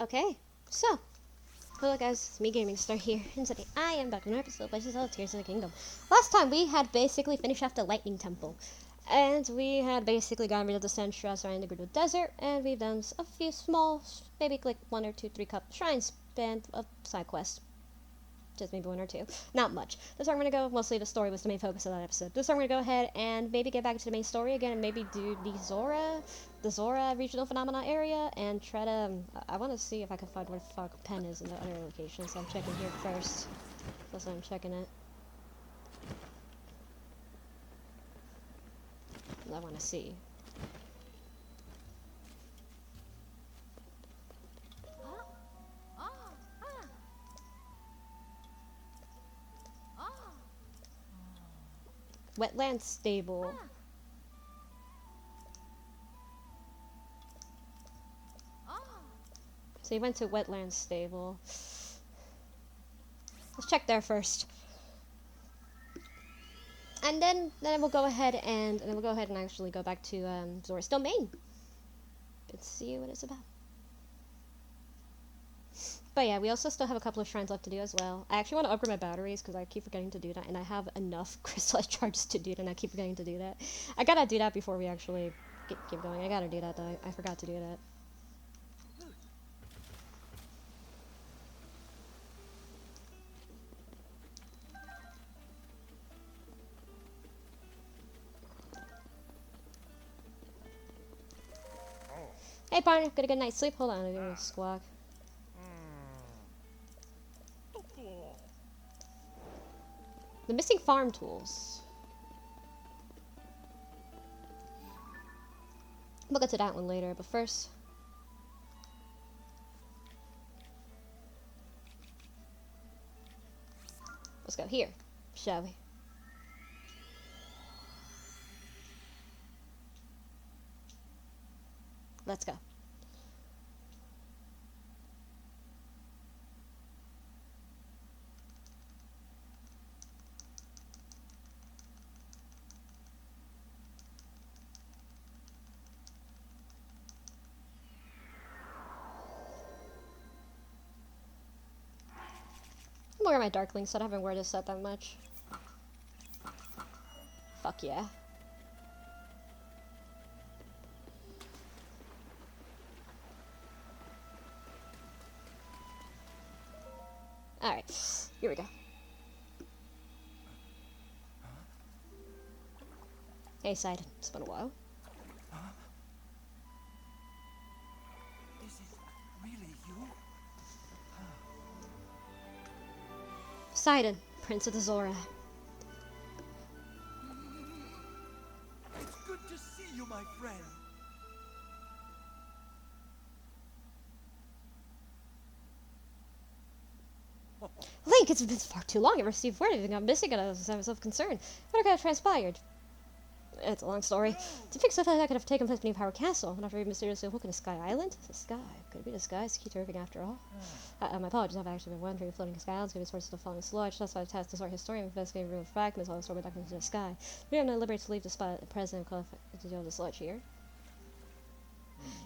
Okay, so, hello guys, it's me Gaming Star here, and today I am back on an episode of Zelda Tears of the Kingdom. Last time we had basically finished off the Lightning Temple, and we had basically gotten rid of the Sand Shrines around the Gerudo Desert, and we've done a few small, maybe like 1 or 2, 3 cup shrines, and a side quest. Just maybe 1 or 2. Not much. This time we're going to go, mostly the story was the main focus of that episode. This time we're going to go ahead and maybe get back to the main story again and maybe do the Zora regional phenomena area and try to, I want to see if I can find where the fuck Pen is in the other locations. So I'm checking here first. That's why I'm checking it. I want to see. Wetland stable. So you went to wetland stable. Let's check there first. And then we'll go ahead and actually go back to Zora's domain. Let's see what it's about. But yeah, we also still have a couple of shrines left to do as well. I actually want to upgrade my batteries because I keep forgetting to do that, and I have enough crystallized charges to do it, and I keep forgetting to do that. I gotta do that before we actually keep going. I gotta do that though. I forgot to do that. Hey partner, get a good night's sleep. Hold on, I'm gonna squawk. The missing farm tools. We'll get to that one later, but first... let's go here, shall we? Let's go. I'm wearing my Darkling, so I haven't worn this set that much. Fuck yeah. Alright, here we go. Hey, Side. It's been a while. Is it really you? Sidon, Prince of the Zora. It's good to see you, my friend. Link, it's been far too long. I received word of it. I'm missing it. I was concerned. What could have transpired? It's a long story. To fix something that could have taken place beneath Power Castle, and after we mysteriously woke in a sky island? The sky. Could it be the sky? It's keep turning after all. My apologies. I've actually been wondering if floating sky islands could be sources of falling sludge. That's why I tasked the Zora historian with investigating real fragments while I soared back into the sky. We are not liberated to leave the spot at present and to deal with the sludge here.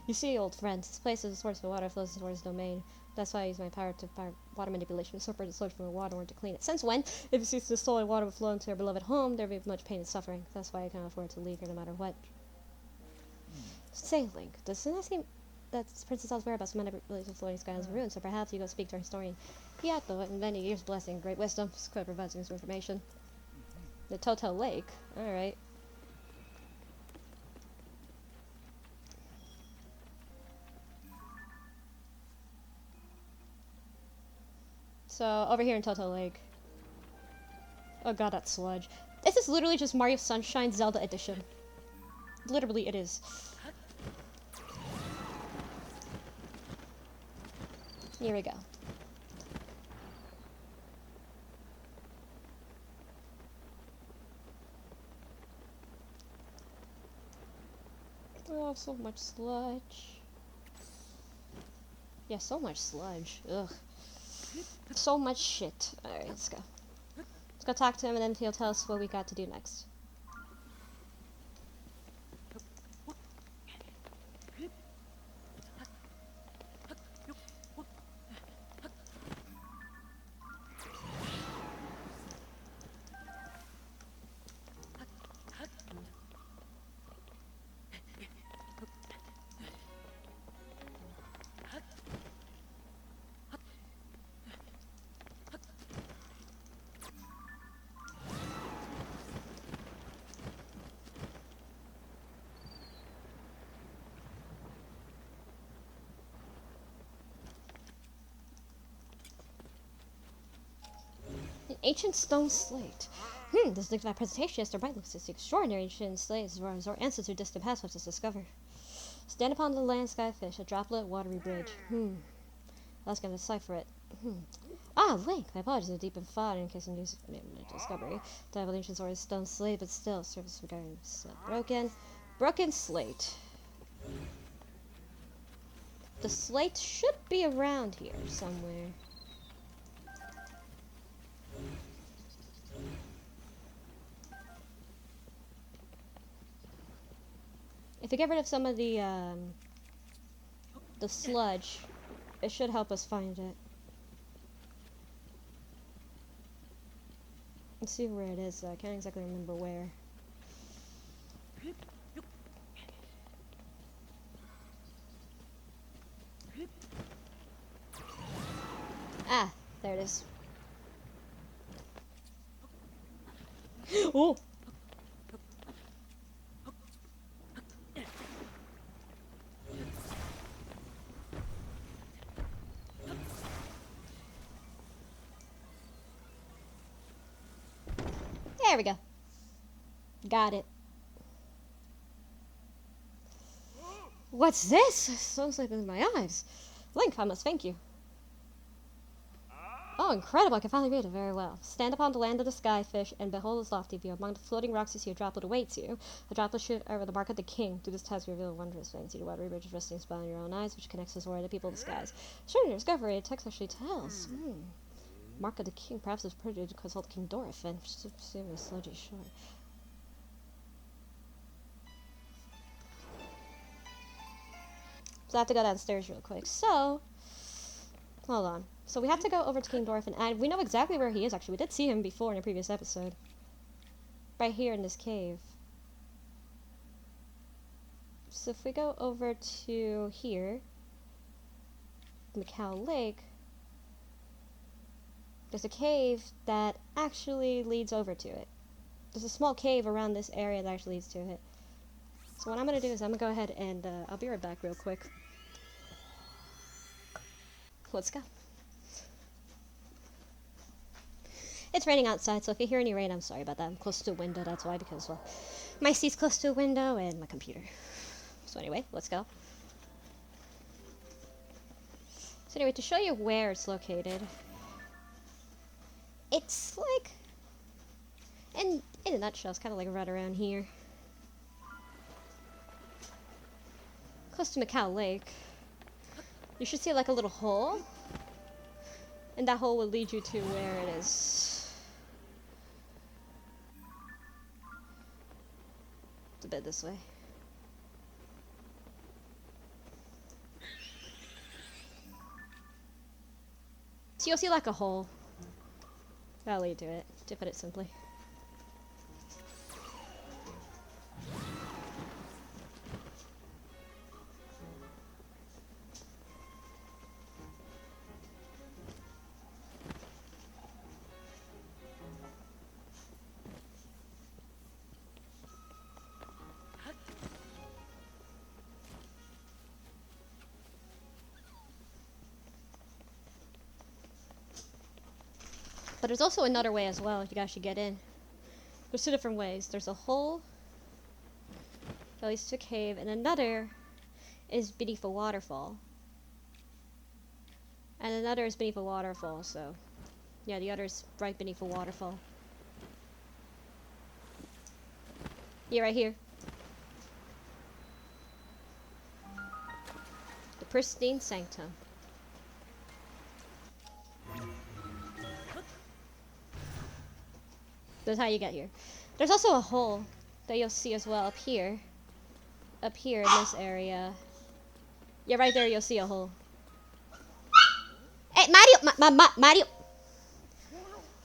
You see, old friend, this place is a source of water flows into Zora's domain. That's why I use my power to fire water manipulation to separate the sludge from the water and to clean it. Since when? If it ceases to stolen water would flow into your beloved home, there would be much pain and suffering. That's why I cannot afford to leave here no matter what. Say, Link, doesn't that seem that Princess Zelda's whereabouts might have related to floating skies and ruins, so perhaps you go speak to our historian. He had the many years blessing and great wisdom, so could provide some useful information. The Toto Lake? Alright. So, over here in Toto Lake. Oh god, that sludge. This is literally just Mario Sunshine Zelda Edition. Literally, it is. Here we go. Oh, so much sludge. Yeah, so much sludge. Ugh. So much shit. Alright, let's go. Let's go talk to him and then he'll tell us what we got to do next. Ancient stone slate. This dignified presentation is bright looks the extraordinary ancient slates where our ancestors through distant past left us discover. Stand upon the land skyfish, a droplet watery bridge. I was gonna decipher it. Ah, Link! My apologies are deep in thought in case of new discovery. The evolution's already stone slate, but still, surface regarding broken slate. The slate should be around here somewhere. If we get rid of some of the sludge, it should help us find it. Let's see where it is. I can't exactly remember where. Ah, there it is. Oh! There we go. Got it. What's this? So sleeping in my eyes. Link, I must thank you. Oh, incredible. I can finally read it very well. Stand upon the land of the skyfish and behold this lofty view. Among the floating rocks you see a droplet awaits you. A droplet should over the mark of the king. Through this task reveal wondrous things. See the watery bridge resting spot in your own eyes, which connects us to the people of the skies. Sure, your discovery, the text actually tells. Mark of the king. Perhaps it's pretty to consult King Dorothy. Soon a sludgy shore. So I have to go downstairs real quick. So, hold on. So we have to go over to King Dorothy, and we know exactly where he is, actually. We did see him before in a previous episode. Right here in this cave. So if we go over to here, Macau Lake, there's a cave that actually leads over to it. There's a small cave around this area that actually leads to it. So what I'm going to do is I'm going to go ahead and I'll be right back real quick. Let's go. It's raining outside, so if you hear any rain, I'm sorry about that. I'm close to a window, that's why, because, well, my seat's close to a window and my computer. So anyway, let's go. So anyway, to show you where it's located, it's like, in a nutshell, it's kind of like right around here. Close to Macau Lake. You should see like a little hole. And that hole will lead you to where it is. It's a bit this way. So you'll see like a hole. That'll lead to it, to put it simply. But there's also another way as well if you guys should get in. There's two different ways. There's a hole that leads to a cave, and another is beneath a waterfall. And another is beneath a waterfall, so yeah, the other is right beneath a waterfall. Yeah, right here. The pristine sanctum. That's how you get here. There's also a hole that you'll see as well up here. Up here in this area. Yeah, right there you'll see a hole. Hey, Mario! Mario!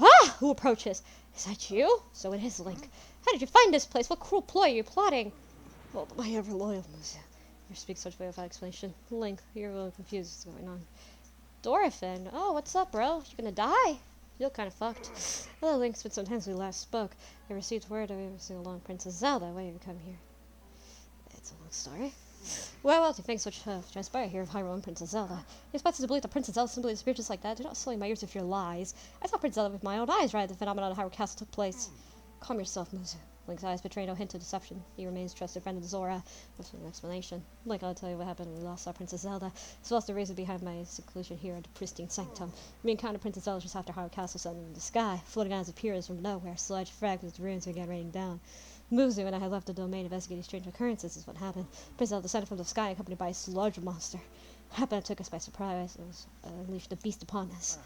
Ah! Who approaches? Is that you? So it is, Link. How did you find this place? What cruel ploy are you plotting? Well, my ever-loyal Musa. You speak such way without explanation. Link, you're a little confused. What's going on? Dorothy. Oh, what's up, bro? You gonna die? You look kind of fucked. Hello, Link. It's been some time since we last spoke. I received word of you sing along Princess Zelda. Why have you come here? It's a long story. Well, do things which transpire here of Hyrule and Princess Zelda. He expects us to believe that Princess Zelda simply disappeared just like that. Do not sully my ears with your lies. I saw Princess Zelda with my own eyes right at the phenomenon of Hyrule Castle took place. Calm yourself, Muzu. Link's eyes betray no hint of deception. He remains trusted friend of Zora. What's an explanation? Link, I'll tell you what happened when we lost our Princess Zelda, as well as the reason behind my seclusion here at the pristine sanctum. We encountered Princess Zelda just after Hyrule Castle set in the sky, floating out as appears from nowhere, sludge fragments of ruins began raining down. Muzu and I had left the domain investigating strange occurrences is what happened. Princess Zelda descended from the sky accompanied by a sludge monster. It happened took us by surprise. It was unleashed a beast upon us.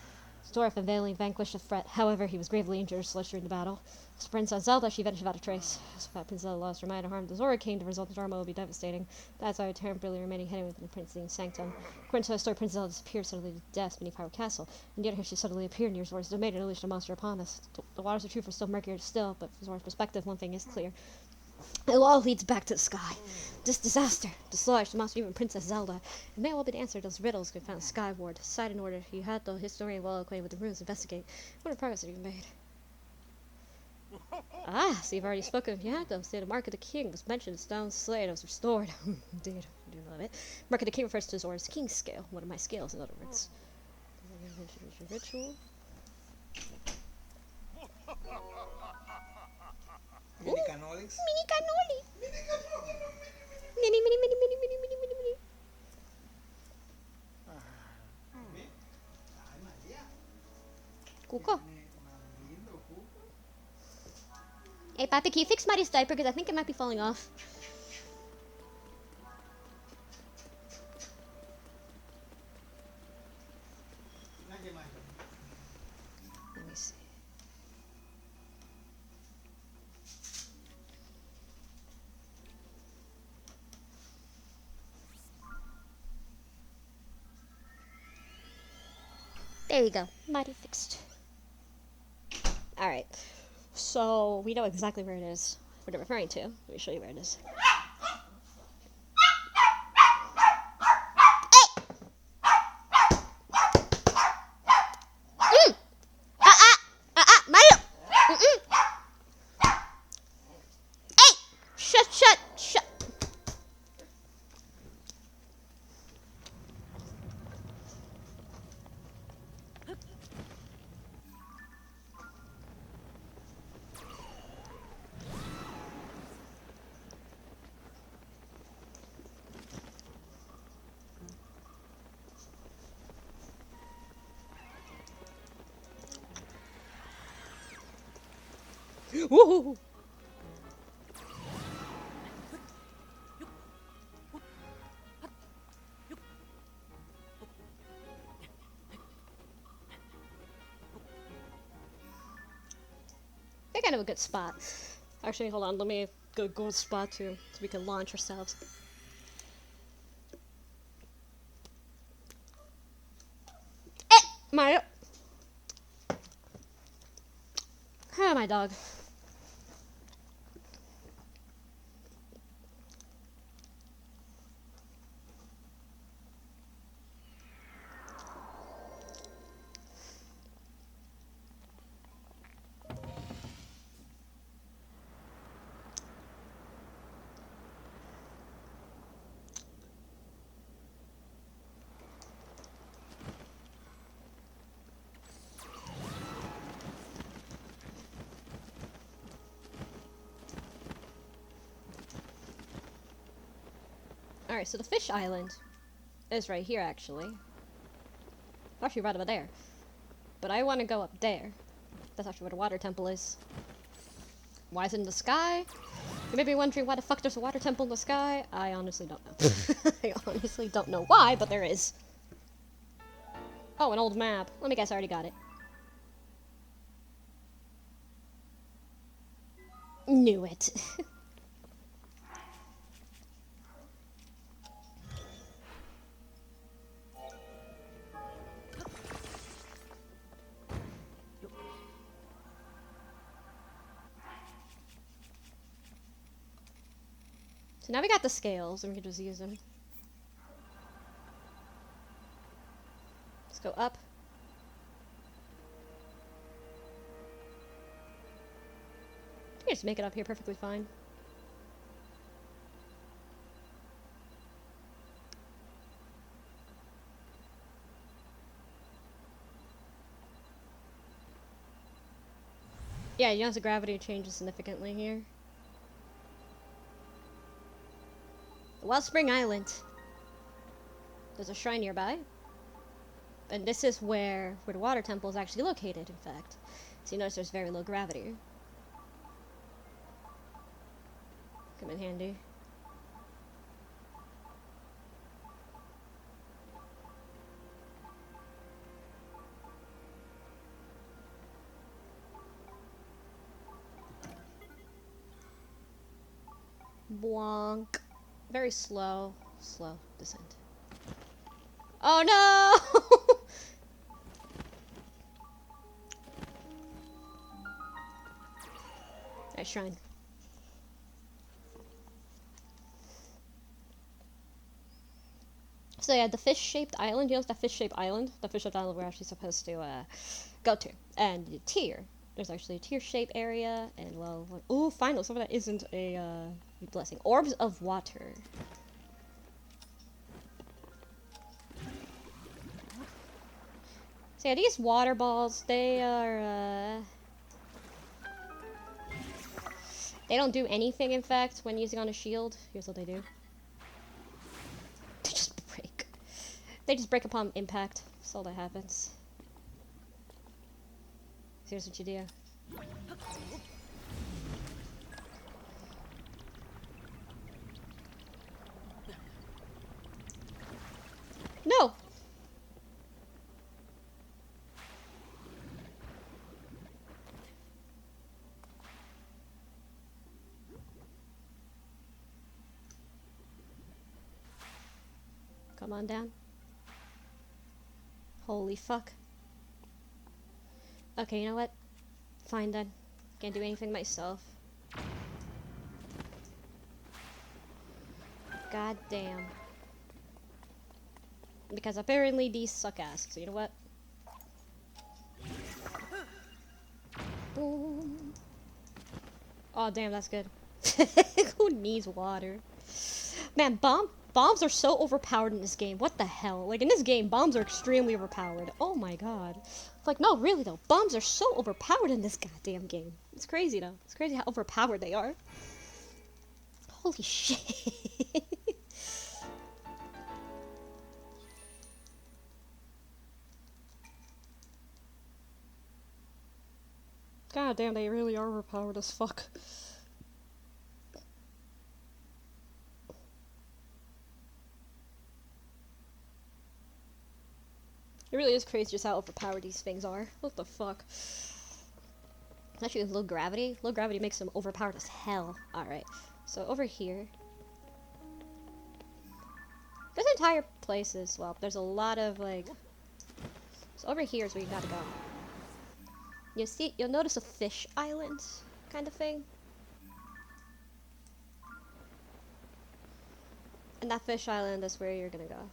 Storf unveiling vanquished the threat. However, he was gravely injured sludge during the battle. As Princess Zelda, she vanished without a trace. As Princess Zelda lost her mind or harmed the Zora King, the result of Dharma will be devastating. That's why I temporarily remaining hidden within the Princely Sanctum. According to the story, Princess Zelda disappeared suddenly to death beneath Hyrule Castle. And yet here she suddenly appeared near Zora's domain and unleashed a monster upon us. The waters of truth are still murkier still, but from Zora's perspective, one thing is clear. It all leads back to the sky. This disaster, the sludge, the monster, even Princess Zelda. It may well be the answer to those riddles we found skyward. Decide in order. You had the historian well acquainted with the ruins. Investigate. What progress have you made? Ah, so you've already spoken of Yato. Say the Mark of the King was mentioned. Stone Slate was restored. Indeed, I do love it. Mark of the King refers to Zora's King's scale. One of my scales, in other words. Ritual. Mini canolix. Mini cannoli. Mini, mini, mini, mini, mini, mini, mini, mini. Ay, María. Cuco. Más lindo, Cuco. Hey, Papi, can you fix Marty's diaper? Because I think it might be falling off. Nadie más. Let me see. There you go. Mighty fixed. Alright. So, we know exactly where it is. What they're referring to. Let me show you where it is. Hey! Mario! Hey! Shut! Woohoo! I think I know a good spot. Actually, hold on. Let me go a spot too, so we can launch ourselves. Mario. Ah, my dog. Alright, so the fish island is right here, actually. Actually, right over there. But I want to go up there. That's actually where the water temple is. Why is it in the sky? You may be wondering why the fuck there's a water temple in the sky. I honestly don't know. I honestly don't know why, but there is. Oh, an old map. Let me guess, I already got it. Knew it. So now we got the scales, and we can just use them. Let's go up. I can just make it up here perfectly fine. Yeah, you notice the gravity changes significantly here. Wellspring Island. There's a shrine nearby. And this is where the water temple is actually located, in fact. So you notice there's very low gravity. Come in handy. Blanc. Very slow. Slow descent. Oh no! Nice shrine. So yeah, the fish-shaped island. You know the fish-shaped island? The fish-shaped island we're actually supposed to go to. And the tier. There's actually a tier-shaped area, and well, ooh, finally, some of that isn't a blessing. Orbs of water. So yeah, these water balls, they are they don't do anything, in fact, when using on a shield. Here's what they do. They just break. They just break upon impact. That's all that happens. So here's what you do. No! Come on down. Holy fuck. Okay, you know what? Fine then. Can't do anything myself. God damn. Because apparently these suck ass. So you know what? Boom. Oh damn, that's good. Who needs water? Man, bombs are so overpowered in this game. What the hell? Like in this game, bombs are extremely overpowered. Oh my god. It's like, no, really though. Bombs are so overpowered in this goddamn game. It's crazy though. It's crazy how overpowered they are. Holy shit. God damn, they really are overpowered as fuck. It really is crazy just how overpowered these things are. What the fuck? Actually, low gravity. Low gravity makes them overpowered as hell. Alright. So over here. This entire place is, well, there's a lot of, like... So over here is where you gotta go. You'll notice a fish island kind of thing. And that fish island is where you're gonna go.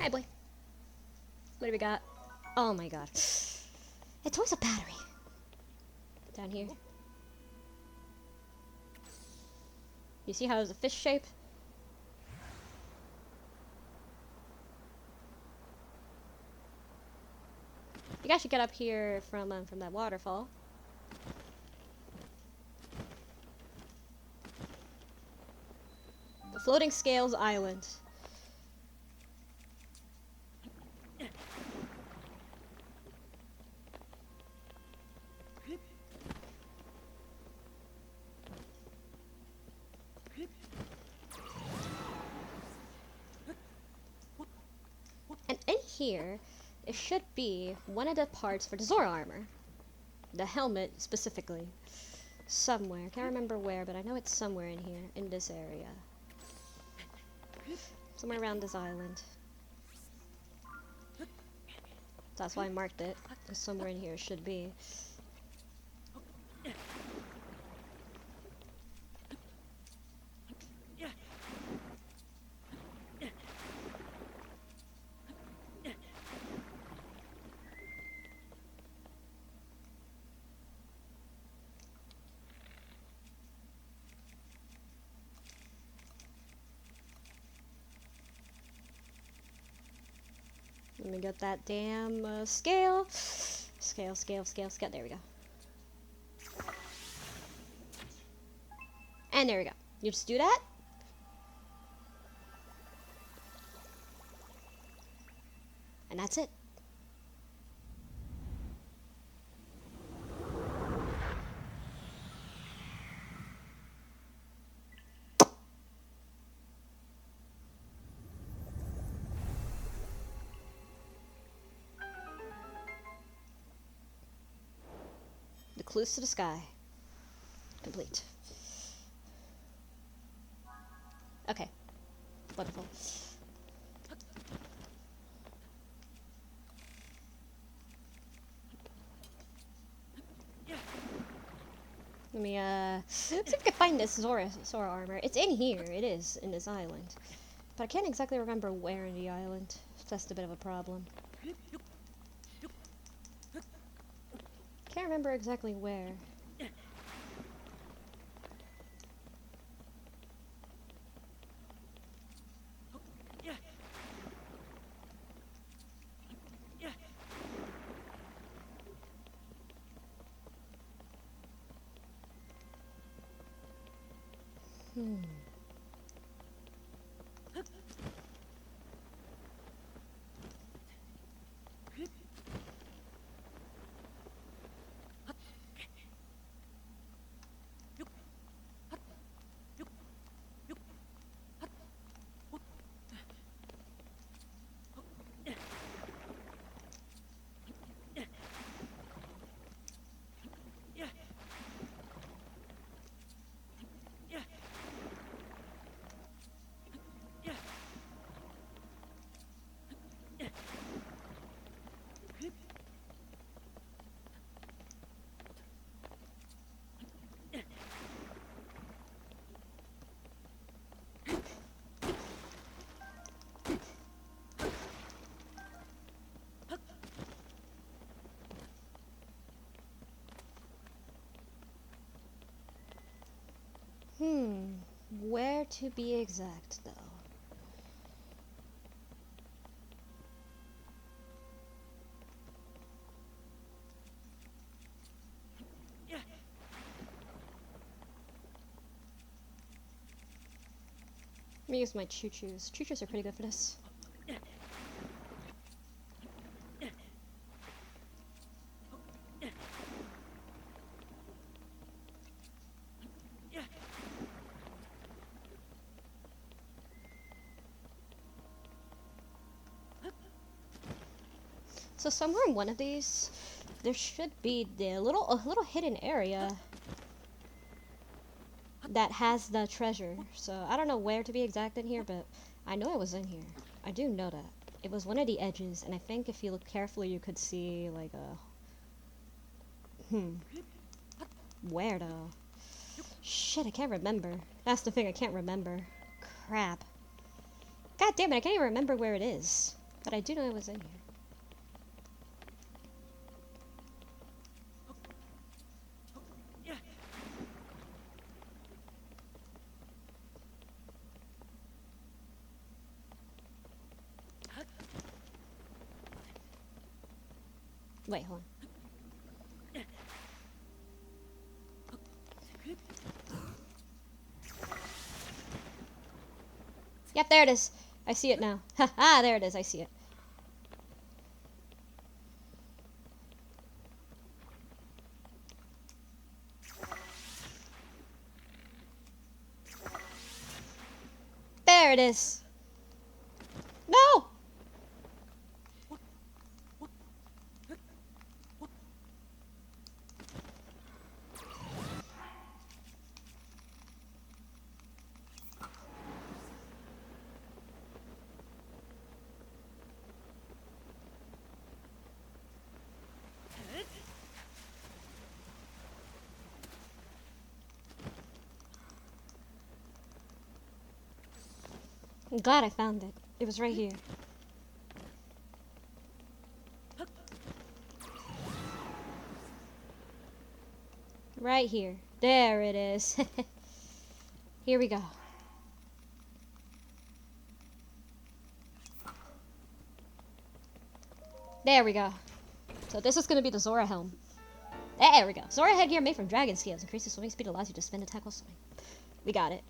Hi, boy. What do we got? Oh my god. It's always a battery. Down here. You see how there's a fish shape? You guys should get up here from that waterfall. The Floating Scales Island. And in here, it should be one of the parts for the Zora armor. The helmet, specifically. Somewhere. Can't remember where, but I know it's somewhere in here, in this area. Somewhere around this island. That's why I marked it. Because somewhere in here it should be. Let me get that damn scale. Scale. There we go. And there we go. You just do that. And that's it. The clues to the sky. Complete. Okay. Wonderful. Let me, see if I can find this Sora armor. It's in here. It is, in this island. But I can't exactly remember where in the island. That's a bit of a problem. Can't remember exactly where. Where to be exact, though? Let me use my choo-choos. Choo-choos are pretty good for this. So somewhere in one of these, there should be a little hidden area that has the treasure. So I don't know where to be exact in here, but I know it was in here. I do know that. It was one of the edges, and I think if you look carefully, you could see like a... Where though? Shit, I can't remember. That's the thing, I can't remember. Crap. God damn it, I can't even remember where it is. But I do know it was in here. Wait, hold on. Yep, there it is. I see it now. Ha, there it is. I see it. There it is. No! I'm glad I found it. It was right here. Right here. There it is. Here we go. There we go. So this is going to be the Zora helm. There we go. Zora headgear made from dragon scales. Increases swimming speed, allows you to spin attack while swimming. We got it.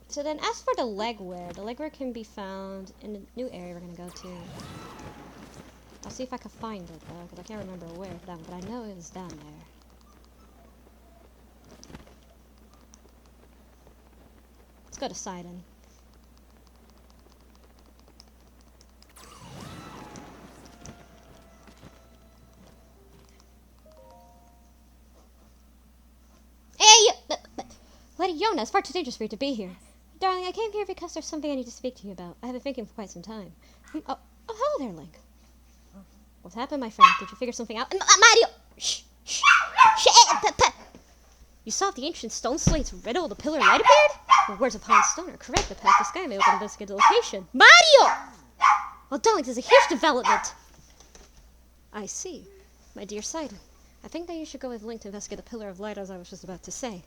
So then as for the legwear can be found in a new area we're going to go to. I'll see if I can find it though, because I can't remember where that one, but I know it was down there. Let's go to Sidon. Hey! Lady Yona, it's far too dangerous for you to be here. Darling, I came here because there's something I need to speak to you about. I have been thinking for quite some time. Oh, hello there, Link. What's happened, my friend? Did you figure something out? Mario! Shh! Shh! Shh! You solved the ancient stone slate's riddle, the pillar light appeared? The words upon stone are correct. The path to sky may open investigate the location. Mario! Well, darling, this is a huge development. I see. My dear Sidon, I think that you should go with Link to investigate the pillar of light, as I was just about to say.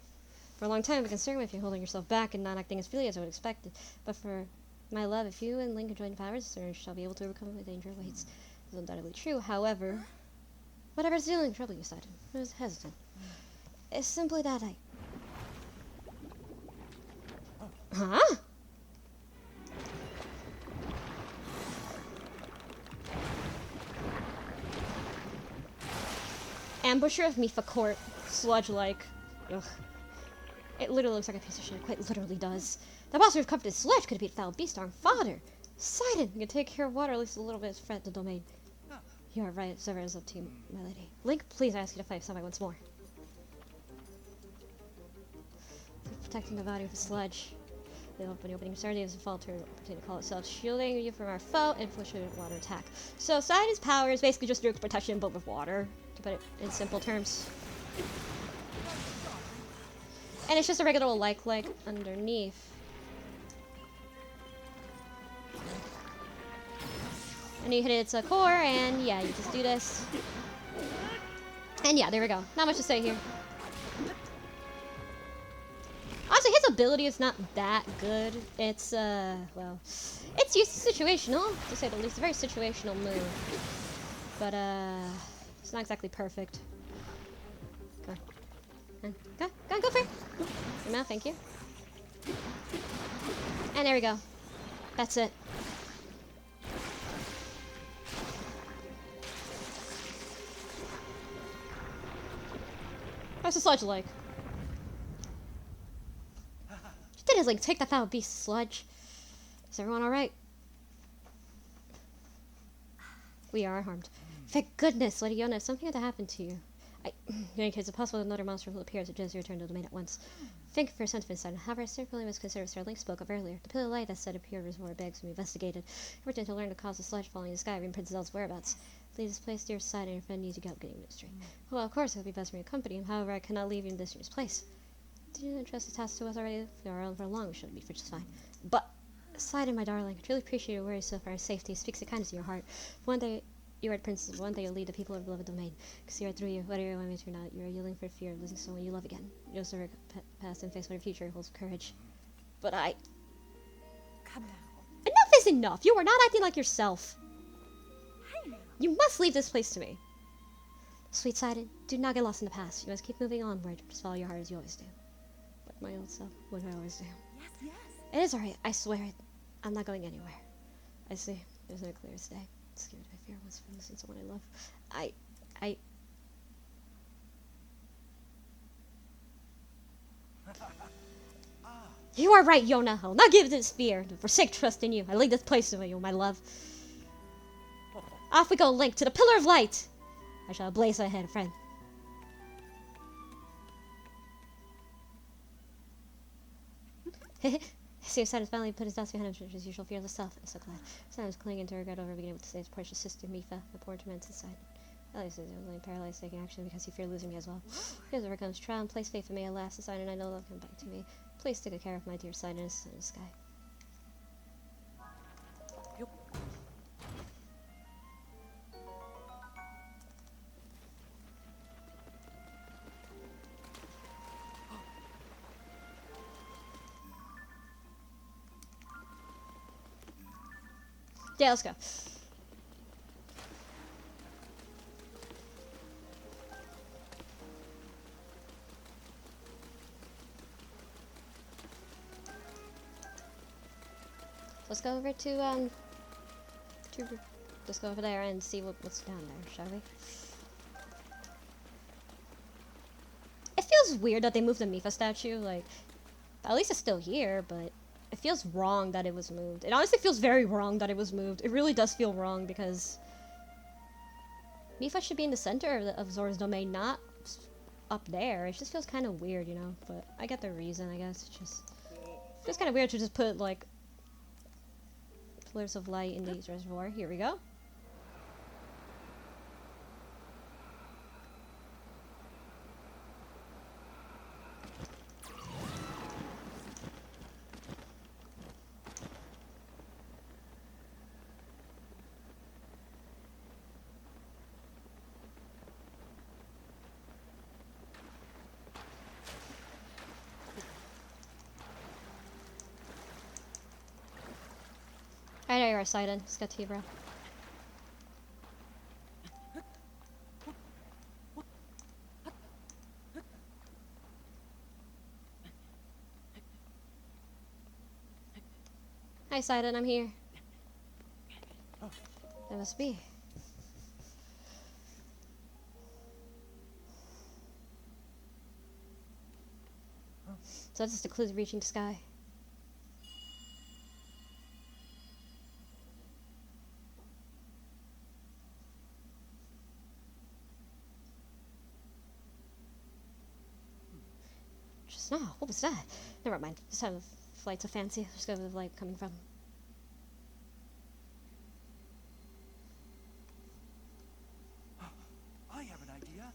For a long time, I've been concerned with you holding yourself back and not acting as freely as I would expect. But for my love, if you and Link can join powers, you shall be able to overcome the danger awaits. This is undoubtedly true. However, whatever's dealing trouble you, Sidon, I was hesitant. It's simply that I... Huh? Ambusher of Mifa Court. Sludge-like. Ugh. It literally looks like a piece of shit. It quite literally does. The boss we've covered in sludge could be a foul beast, our fodder. Sidon, you can take care of water at least a little bit to fret the domain. You are right. Sever is up to you, my lady. Link, please, I ask you to fight somebody once more. Protecting the body with a sludge. The opening starting is a falter opportunity to call itself, shielding you from our foe and push a water attack. So Sidon's power is basically just direct protection but with water, to put it in simple terms. And it's just a regular like underneath. And you hit its core, and yeah, you just do this. And yeah, there we go. Not much to say here. Honestly, his ability is not that good. It's, well, it's situational, to say the least. A very situational move. But, it's not exactly perfect. Go on. Go for it. Your mouth, thank you. And there we go. That's it. What's the sludge like? She did it, like, take that foul beast sludge. Is everyone alright? We are harmed. Thank goodness, Lady Yona, something had to happen to you. In any case, it's possible that another monster will appear as it just returned to the domain at once. Thank you for your sentiments, Sidon. However, I certainly must consider Sir Link spoke of earlier. The pillar of light that said appeared was more bags to be investigated. Everything to learn the cause of sludge falling in the sky and Princess Zelda's whereabouts. Leave this place to your side and your friend needs to help getting mystery. Well, of course, it would be best for your company, and however, I cannot leave you in this year's place. Did you entrust the task to us already? If we are on for long, we shouldn't be for just fine. But, Sidon, my darling, I truly appreciate your worries so for our safety. It speaks the kindness in your heart. One day, you are the princess. One day, you'll lead the people of the beloved domain. See right through you, whether you want me to or not. You are yielding for fear of losing someone you love again. You'll serve your past and face what your future holds with courage. But Come now. enough is enough. You are not acting like yourself. Hey now. You must leave this place to me. Sweet Sidon, do not get lost in the past. You must keep moving onward. Just follow your heart as you always do. Like my old self, what I always do. Yes, yes. It is alright. I swear it. I'm not going anywhere. I see. There's no clear as day. Scared I fear once from missing someone I love. You are right, Yona. I'll not give this fear. To forsake trust in you. I leave this place to you, my love. Off we go, Link, to the Pillar of Light. I shall blaze ahead, friend. See, Sidon finally put his dust behind him, his usual fearless self. I'm so glad. Sidon was clinging to regret over being able to save his precious sister, Mifa, the poor tormented Sidon. At least he was only paralyzed taking action because he feared losing me as well. He has overcome his trial and placed faith in me at last, the Sidon I know love come back to me. Please take good care of my dear Sidon in the sky. Yeah, let's go. let's go over to let's go over there and see what's down there, shall we? It feels weird that they moved the Mifa statue. Like, at least it's still here, but it feels wrong that it was moved. It honestly feels very wrong that it was moved. It really does feel wrong because Mifa should be in the center of Zora's domain, not up there. It just feels kind of weird, you know. But I get the reason, I guess. It feels kind of weird to just put like pillars of light in the reservoir. Here we go. I know you're excited. Let's go to you, bro. Hi, Sidon, I'm here. That must be. So this is the clue to reaching the sky. Just now, what was that? Never mind. Just have flights of fancy. Just go with the light coming from. I have an idea.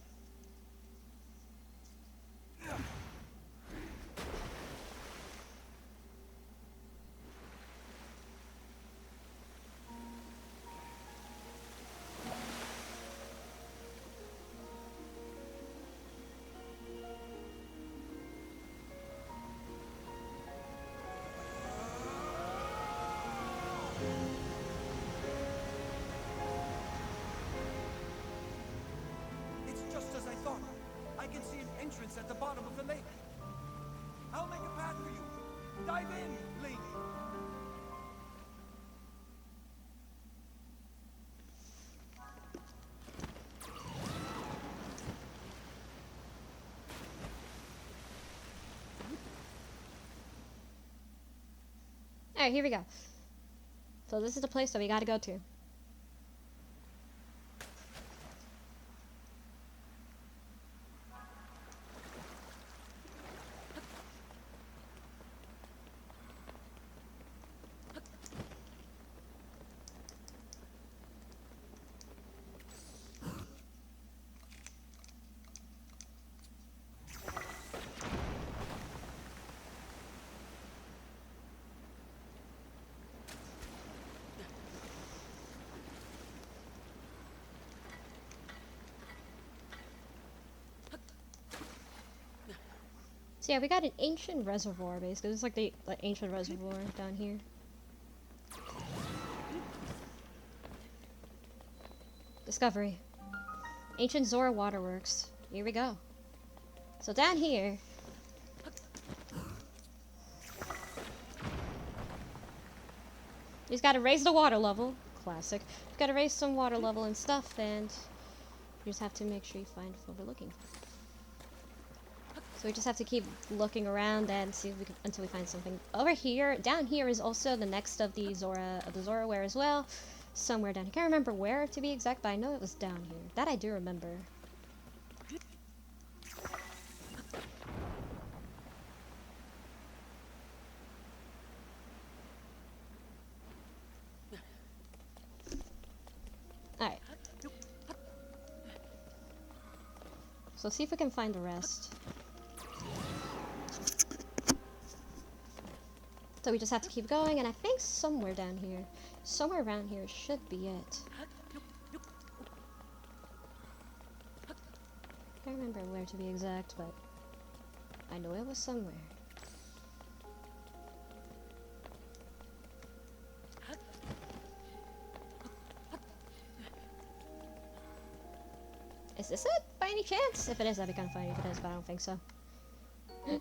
It's just as I thought. I can see an entrance at the bottom of the lake. I'll make a path for you. Dive in, Link. Alright, here we go. So this is the place that we gotta go to. So yeah, we got an ancient reservoir, basically. It's like the ancient reservoir down here. Discovery. Ancient Zora waterworks. Here we go. So down here... you just gotta raise the water level. Classic. You gotta raise some water level and stuff, and you just have to make sure you find what we're looking for. So we just have to keep looking around and see if we can, until we find something. Over here, down here is also the next of the Zoraware as well. Somewhere down here. I can't remember where to be exact, but I know it was down here. That I do remember. Alright. So let's see if we can find the rest. So we just have to keep going, and I think somewhere down here, somewhere around here should be it. I can't remember where to be exact, but I know it was somewhere. Is this it, by any chance? If it is, that'd be kind of funny if it is, but I don't think so.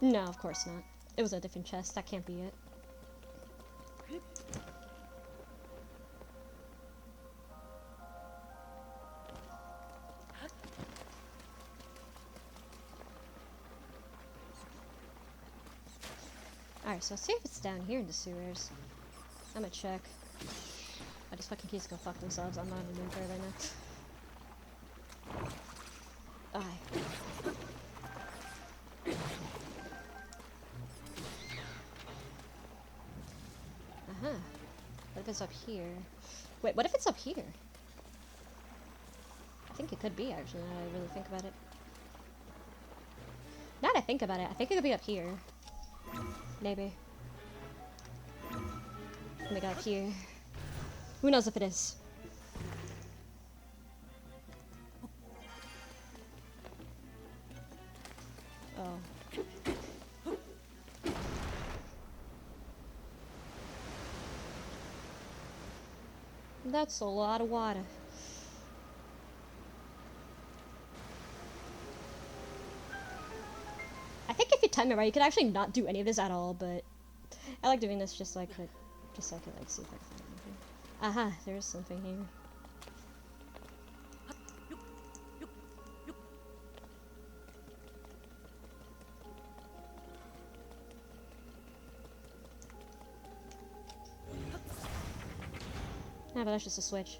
No, of course not. It was a different chest. That can't be it. Alright, so let's see if it's down here in the sewers. I'm gonna check. I just fucking keys go fuck themselves. I'm not in the mood for it right now. Aye. Uh-huh. What if it's up here? Wait, what if it's up here? I think it could be, actually, now that I really think about it. Now that I think about it, I think it could be up here. Maybe. Let me go up here. Who knows if it is? Oh. That's a lot of water. I think if you time it right, you could actually not do any of this at all, but I like doing this just so I could like see if I can find anything. Aha, there is something here. Ah, but that's just a switch.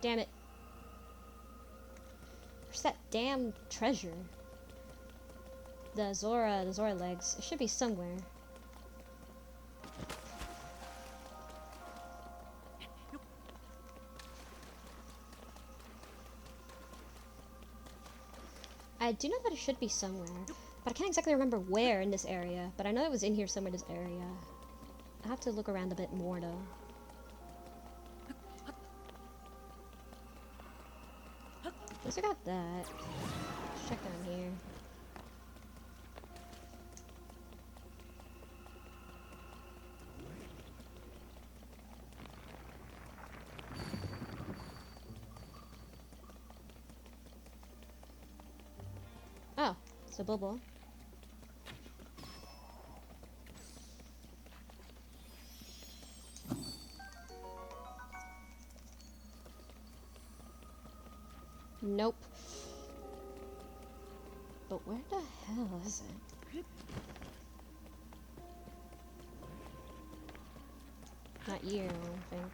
Damn it. Where's that damn treasure? The Zora legs. It should be somewhere. I do know that it should be somewhere, but I can't exactly remember where in this area, but I know it was in here somewhere in this area. I have to look around a bit more though. Guess I got that. Let's check down here. Oh, it's a bubble. Nope. But where the hell is it? Not here, I don't think.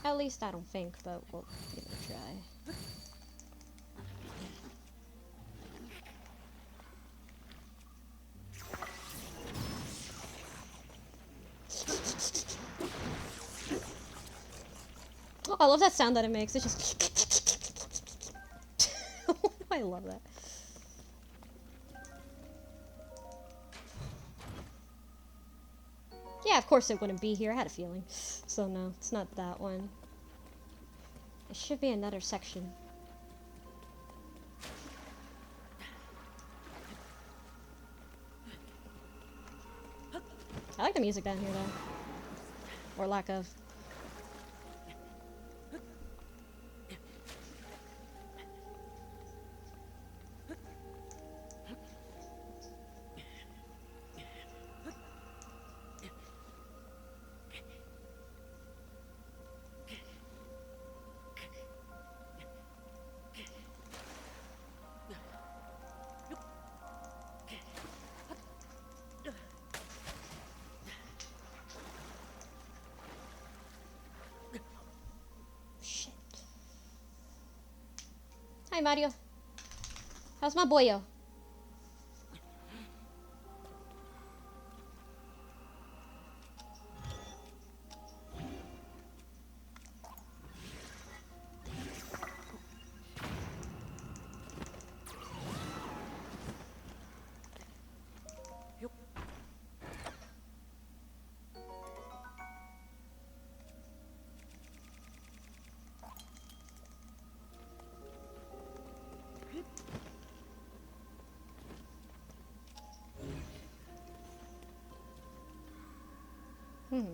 At least I don't think, but we'll give it a try. Oh, I love that sound that it makes. It's just... I love that. Yeah, of course it wouldn't be here. I had a feeling. So no, it's not that one. It should be another section. I like the music down here though. Or lack of. Hi Mario. How's my boyo?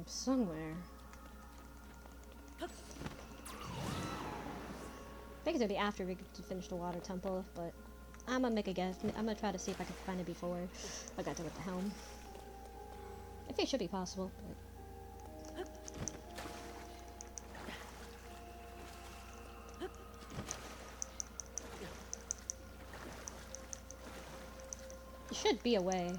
Somewhere. I think it's gonna be after we finish the water temple, but I'm gonna make a guess. I'm gonna try to see if I can find it before I got to with the helm. I think it should be possible, but... should be a way.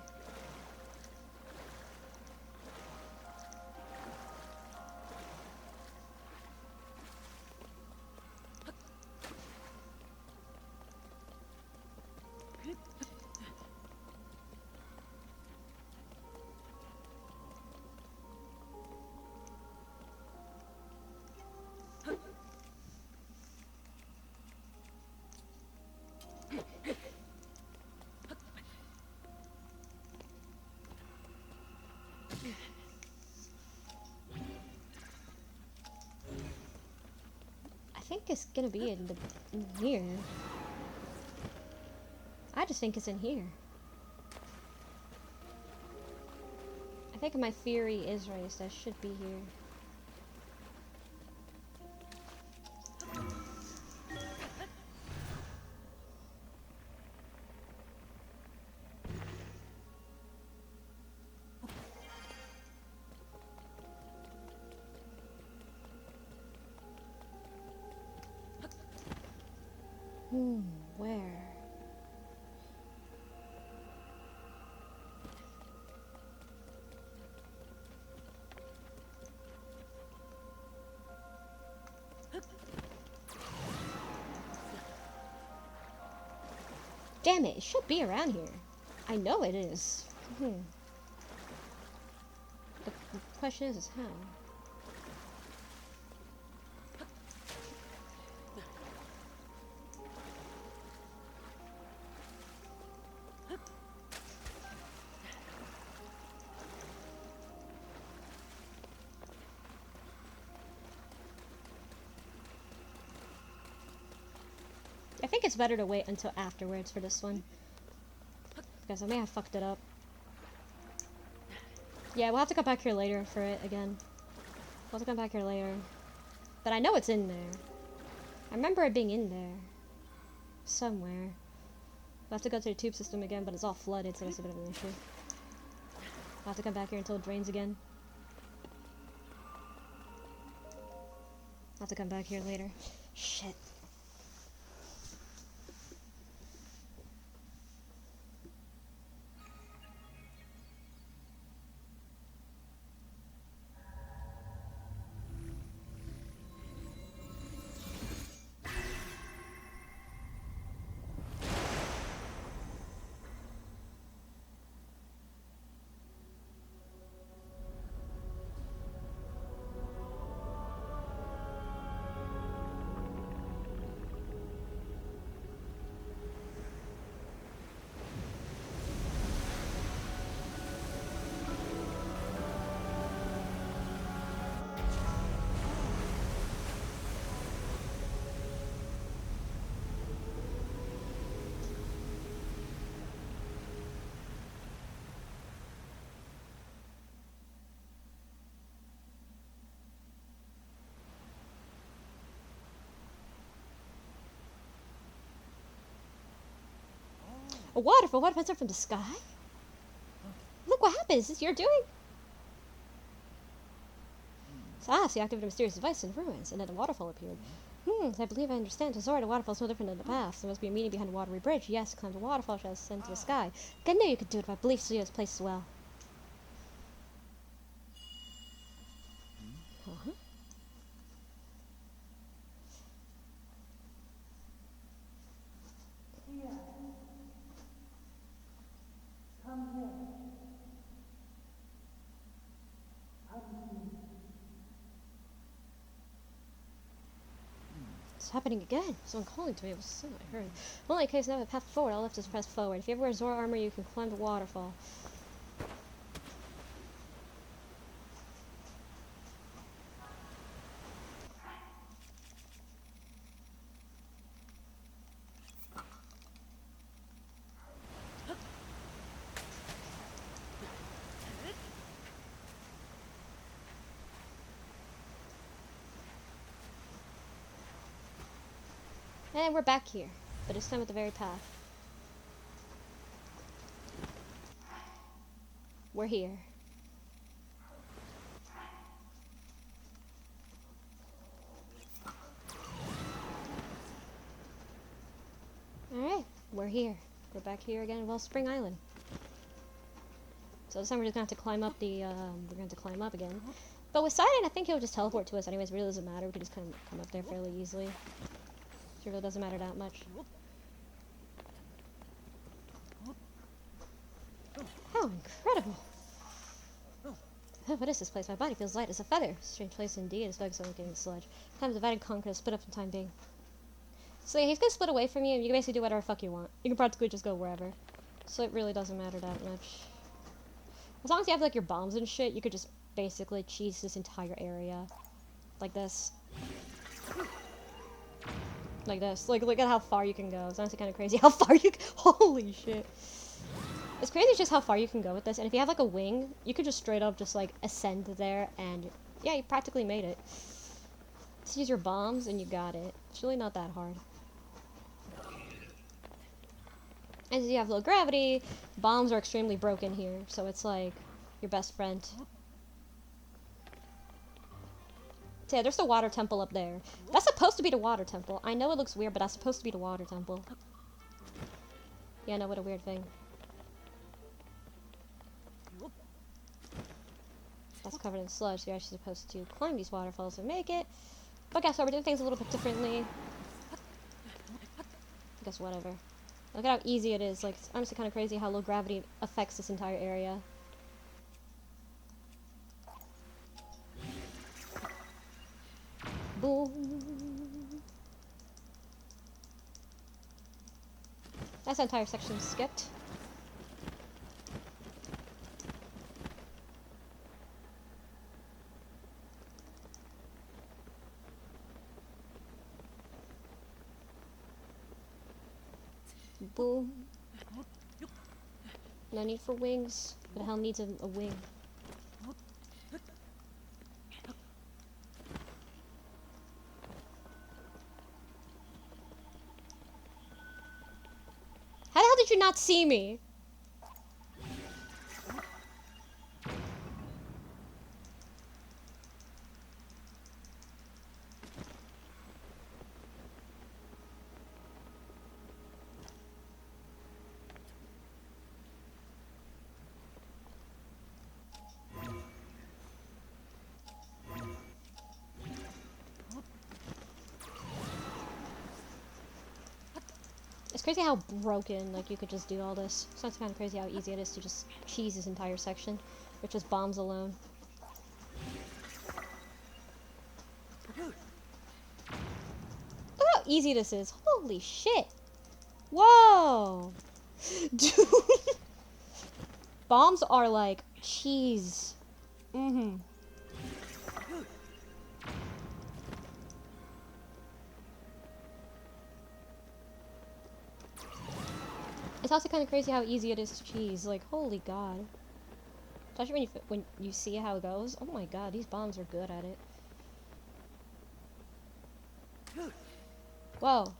I think it's gonna be in here. I just think it's in here. I think my theory is right, so that should be here. Where? Damn it, it should be around here. I know it is. The question is how. I think it's better to wait until afterwards for this one. Because I may have fucked it up. Yeah, we'll have to come back here later for it again. We'll have to come back here later. But I know it's in there. I remember it being in there. Somewhere. We'll have to go to the tube system again, but it's all flooded, so that's a bit of an issue. We'll have to come back here until it drains again. I'll have to come back here later. Shit. A waterfall? What if it's from the sky? Look what happened. Is this your doing? So you activated a mysterious device in ruins, and then a waterfall appeared. I believe I understand. Sorry, the waterfall's no different than the past. There must be a meaning behind a watery bridge. Yes, climb the waterfall, shall ascend to the sky. I knew you could do it, but I believe so this place as well. Uh-huh. It's happening again. Someone calling to me. It was someone I heard. Well, in case now the path forward, all left is press forward. If you ever wear Zora armor, you can climb the waterfall. And we're back here, but this time at the very path. We're here. Alright, we're here. We're back here again at Wellspring Island. So this time we're just gonna have to climb up the, we're gonna have to climb up again. But with Sidon, I think he'll just teleport to us anyways. It really doesn't matter. We can just come up there fairly easily. So it really doesn't matter that much. How incredible! What is this place? My body feels light as a feather. Strange place indeed. It's like someone getting sludge. Time divided conquer, split up for the time being. So yeah, he's gonna split away from you, and you can basically do whatever the fuck you want. You can practically just go wherever. So it really doesn't matter that much. As long as you have like your bombs and shit, you could just basically cheese this entire area. Like this. Like this. Like, look at how far you can go. It's honestly kind of crazy how far you can... Holy shit. It's crazy just how far you can go with this. And if you have like a wing, you could just straight up just like ascend there and... Yeah, you practically made it. Just use your bombs and you got it. It's really not that hard. And you have low gravity, bombs are extremely broken here, so it's like your best friend. So yeah, there's the water temple up there. That's supposed to be the water temple. I know it looks weird, but that's supposed to be the water temple. Yeah, no, what a weird thing. That's covered in sludge, so you're actually supposed to climb these waterfalls and make it. But guess what, we're doing things a little bit differently. I guess whatever. Look at how easy it is. Like, it's honestly kind of crazy how low gravity affects this entire area. Boom. That's the entire section skipped. Boom. No need for wings. Who the hell needs a wing? How the hell did you not see me? It's crazy how broken, like, you could just do all this. So it's kind of crazy how easy it is to just cheese this entire section with just bombs alone. Look how easy this is. Holy shit. Whoa. Dude. Bombs are like cheese. Mm-hmm. It's also kind of crazy how easy it is to cheese. Like, holy god. Especially when you see how it goes. Oh my god, these bombs are good at it. Whoa.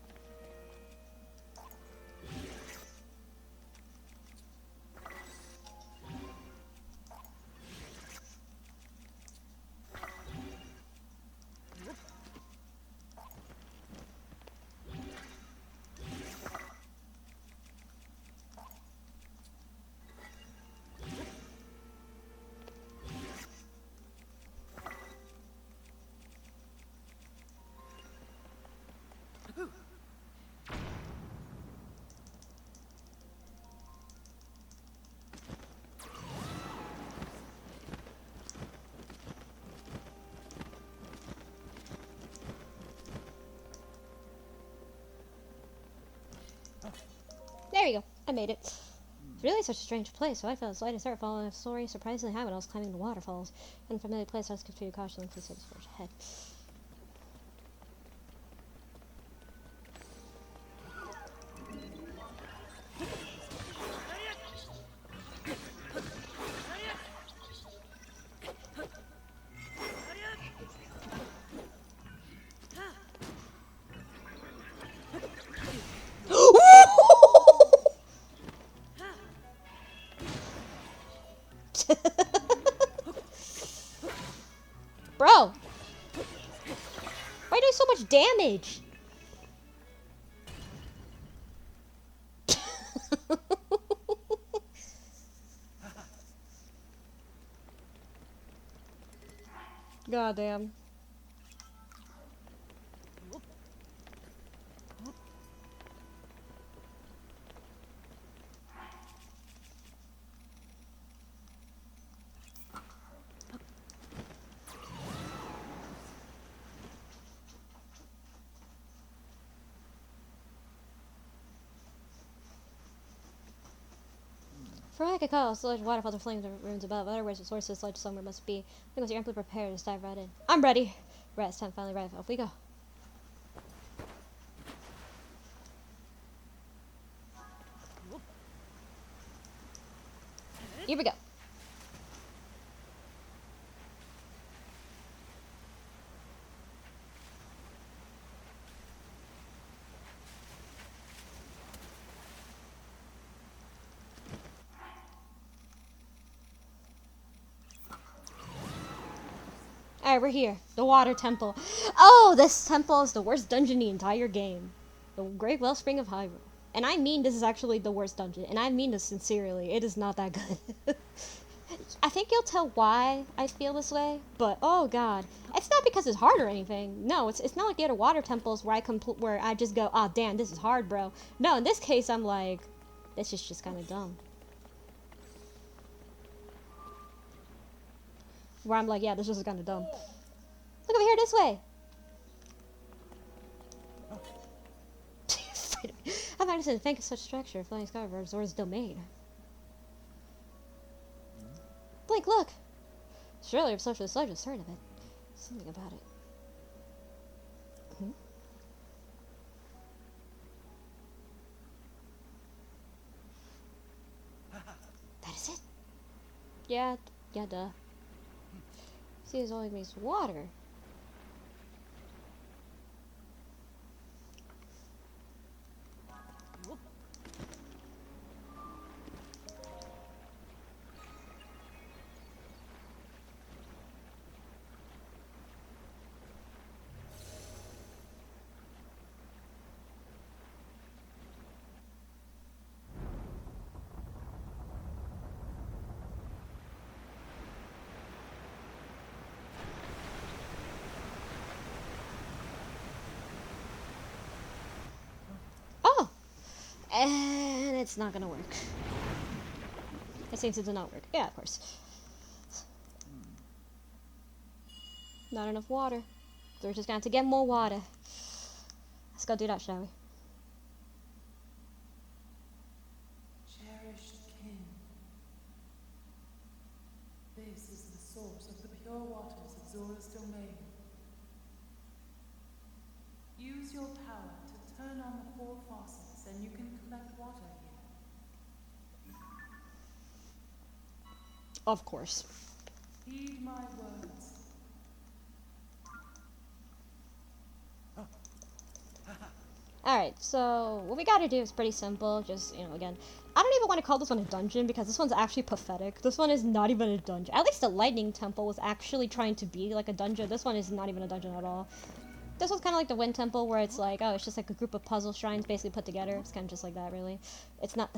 There you go. I made it. It's really such a strange place, so I felt slight and start following a story surprisingly high when I was climbing the waterfalls. An unfamiliar place, I was confused, caution, please take this forward ahead. Bro! Why are you doing so much damage? Goddamn. For all I could call, sludge waterfalls are flaming the ruins above. Otherwise, the source of sludge somewhere must be. I think you're amply prepared. Just dive right in. I'm ready. Right, it's time to finally arrive. Off we go. Here we go. Alright, we're here. The water temple. Oh, this temple is the worst dungeon in the entire game. The Great Wellspring of Hyrule. And I mean this is actually the worst dungeon. And I mean this sincerely. It is not that good. I think you'll tell why I feel this way. But, oh god. It's not because it's hard or anything. No, it's not like the other water temples where I just go, ah, damn, this is hard, bro. No, in this case, I'm like, this is just kind of dumb. Where I'm like, yeah, this is kind of dumb. Look over here this way. I find it to think of such structure, flying skyward, Zora's domain. Blink, look. Surely if such a sludge has heard of it. Something about it. Hmm? That is it. Yeah, duh. See, it only makes water. Oh! And it's not gonna work. It seems it did not work. Yeah, of course. Not enough water. So we're just going to get more water. Let's go do that, shall we? Cherished kin, this is the source of the pure waters of Zora's domain. Use your power to turn on the 4 faucets and you can collect water here. Of course. Heed my words. Alright, so what we gotta do is pretty simple. Just, again, I don't even want to call this one a dungeon because this one's actually pathetic. This one is not even a dungeon. At least the Lightning Temple was actually trying to be like a dungeon. This one is not even a dungeon at all. This one's kind of like the Wind Temple where it's like, oh, it's just like a group of puzzle shrines basically put together. It's kind of just like that, really. It's not,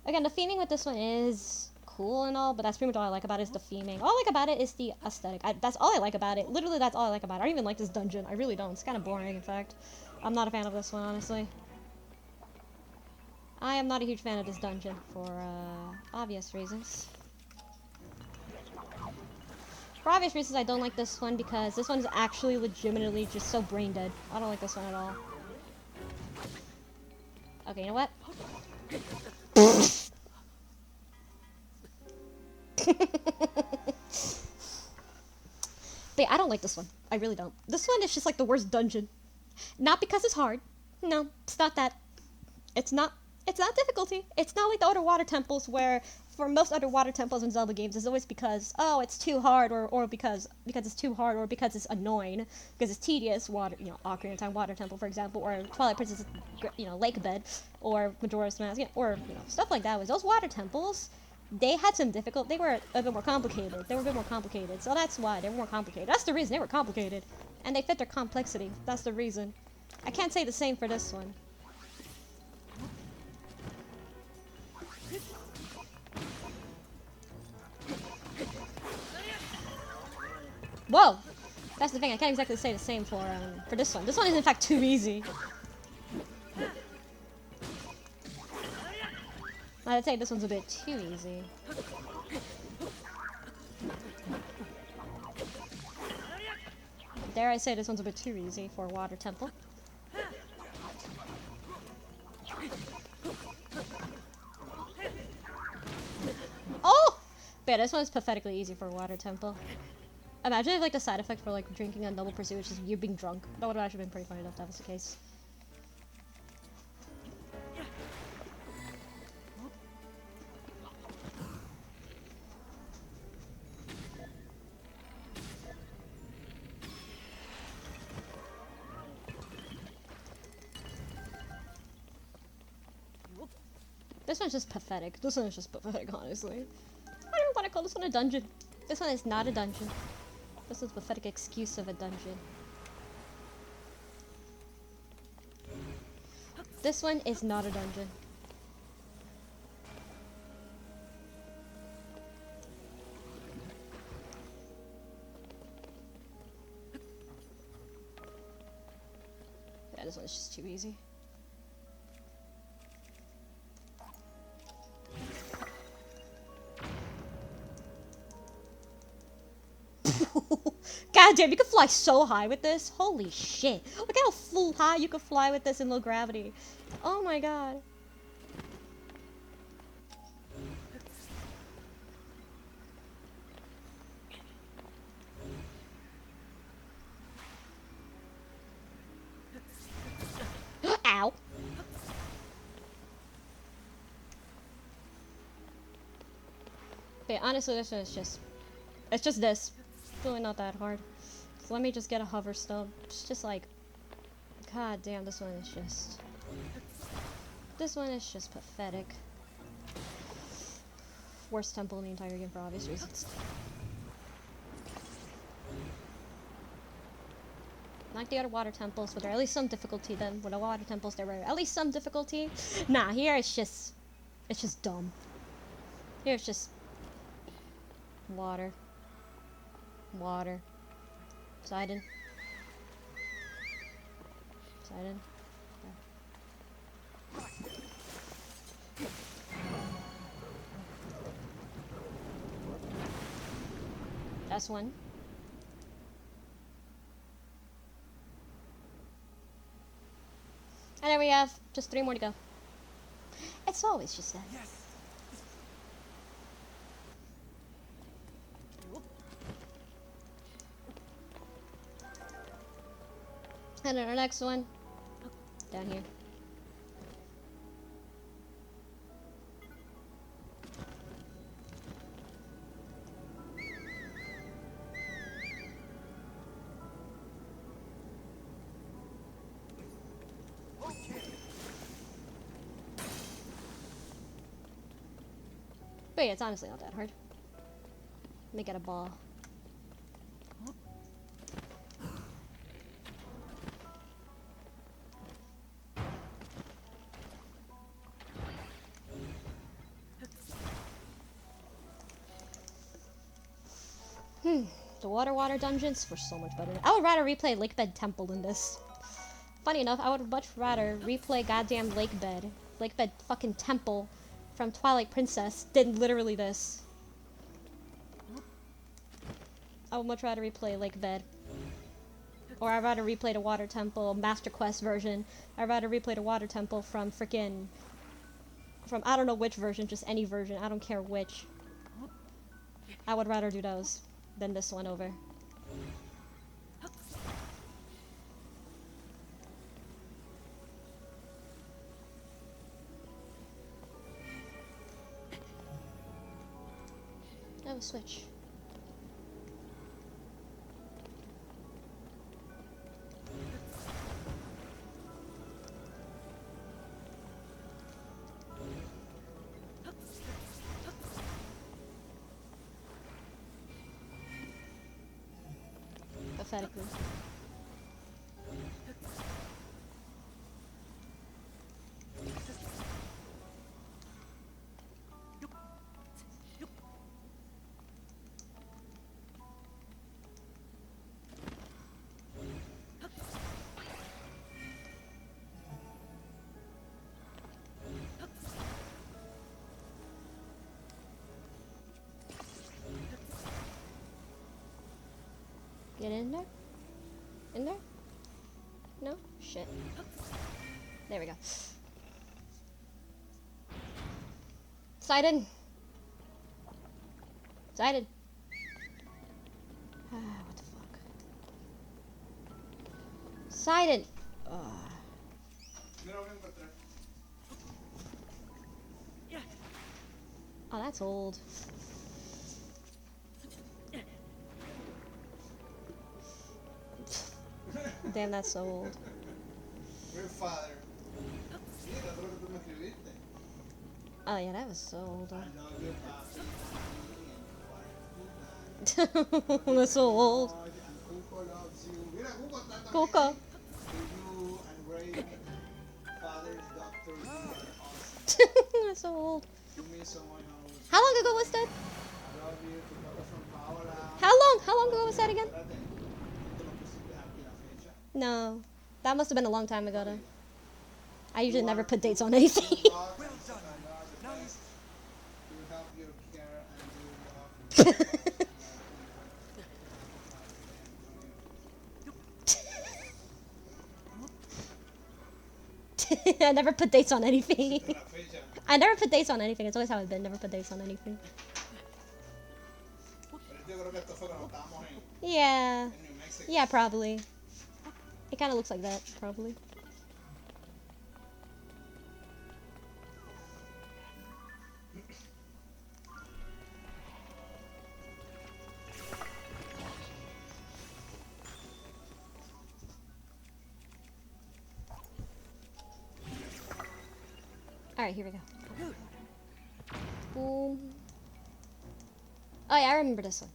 Again, the theming with this one is cool and all, but that's pretty much all I like about it is the theming. All I like about it is the aesthetic. That's all I like about it. Literally, that's all I like about it. I don't even like this dungeon. I really don't. It's kind of boring, in fact. I'm not a fan of this one, honestly. I am not a huge fan of this dungeon for obvious reasons. For obvious reasons, I don't like this one because this one is actually legitimately just so brain dead. I don't like this one at all. Okay, you know what? But yeah, I don't like this one. I really don't. This one is just like the worst dungeon. Not because it's hard. No, it's not that. It's not difficulty. It's not like the other water temples where, for most other water temples in Zelda games, it's always because, oh, it's too hard, or because it's too hard, or because it's annoying, because it's tedious. Water, Ocarina of Time Water Temple, for example, or Twilight Princess, Lake Bed, or Majora's Mask, or stuff like that. Was those water temples? They had some difficult. They were a bit more complicated. They were a bit more complicated, so that's why they were more complicated. That's the reason they were complicated, and they fit their complexity. That's the reason. I can't say the same for this one. Whoa! That's the thing, I can't exactly say the same for this one. This one is in fact too easy. I'd say this one's a bit too easy. Dare I say this one's a bit too easy for Water Temple. Oh! But yeah, this one's pathetically easy for Water Temple. Imagine if like the side effect for like drinking a Double Pursuit is just you being drunk. That would have actually been pretty funny enough if that was the case. This one's just pathetic. This one is just pathetic, honestly. I don't even want to call this one a dungeon. This one is not a dungeon. This is a pathetic excuse of a dungeon. This one is not a dungeon. Yeah, this one's just too easy. God damn, you can fly so high with this. Holy shit. Look how full high you can fly with this in low gravity. Oh my god. Ow. But honestly, this one is just... It's just this. It's really not that hard. So let me just get a hover stub. It's just like... God damn, this one is just... This one is just pathetic. Worst temple in the entire game for obvious reasons. Like the other water temples, but there are at least some difficulty then. With the water temples, there were at least some difficulty. Nah, here it's just dumb. Here it's just water. Water. Sidon. Sidon. That's one. And there we have just 3 more to go. It's always just that. Yes. And then our next one, down here. But yeah, it's honestly not that hard. Let me get a ball. The water dungeons were so much better. I would rather replay Lakebed Temple than this. Funny enough, I would much rather replay goddamn Lakebed fucking Temple from Twilight Princess than literally this. I would much rather replay Lakebed. Or I'd rather replay the Water Temple Master Quest version. I'd rather replay the Water Temple from frickin'... From I don't know which version, just any version. I don't care which. I would rather do those than this one over. Oh, switch. Pathetically. Get in there? In there? No? Shit. There we go. Sidon! Sidon! What the fuck? Sidon! Mira, voy a encontrar. Oh, that's old. Damn, that's so old. Real father. Mira, todo lo que tú me escribiste. Oh yeah, that was so old. I love you, papi. That's so old. And Cuco loves you. Mira, Cuco está también Coco. ahí. To you and Ray, fathers, doctors, you are awesome. That's so old. You mean someone else. How long ago was that? I love you. To corazón, Paola. How long ago was that again? Espérate, ¿tú te lo pusiste aquí la fecha? No. That must have been a long time ago though. I usually You never are put dates on the anything. best, Well done. and you are the Now you- best. You help your care and you love I never put dates on anything. la fecha. I never put dates on anything. It's always how it's been. Never put dates on anything. Pero yo creo que esto fue cuando estábamos Yeah. en New Mexico. Yeah, probably. It kind of looks like that, probably. Alright, here we go. Boom. Oh yeah, I remember this one.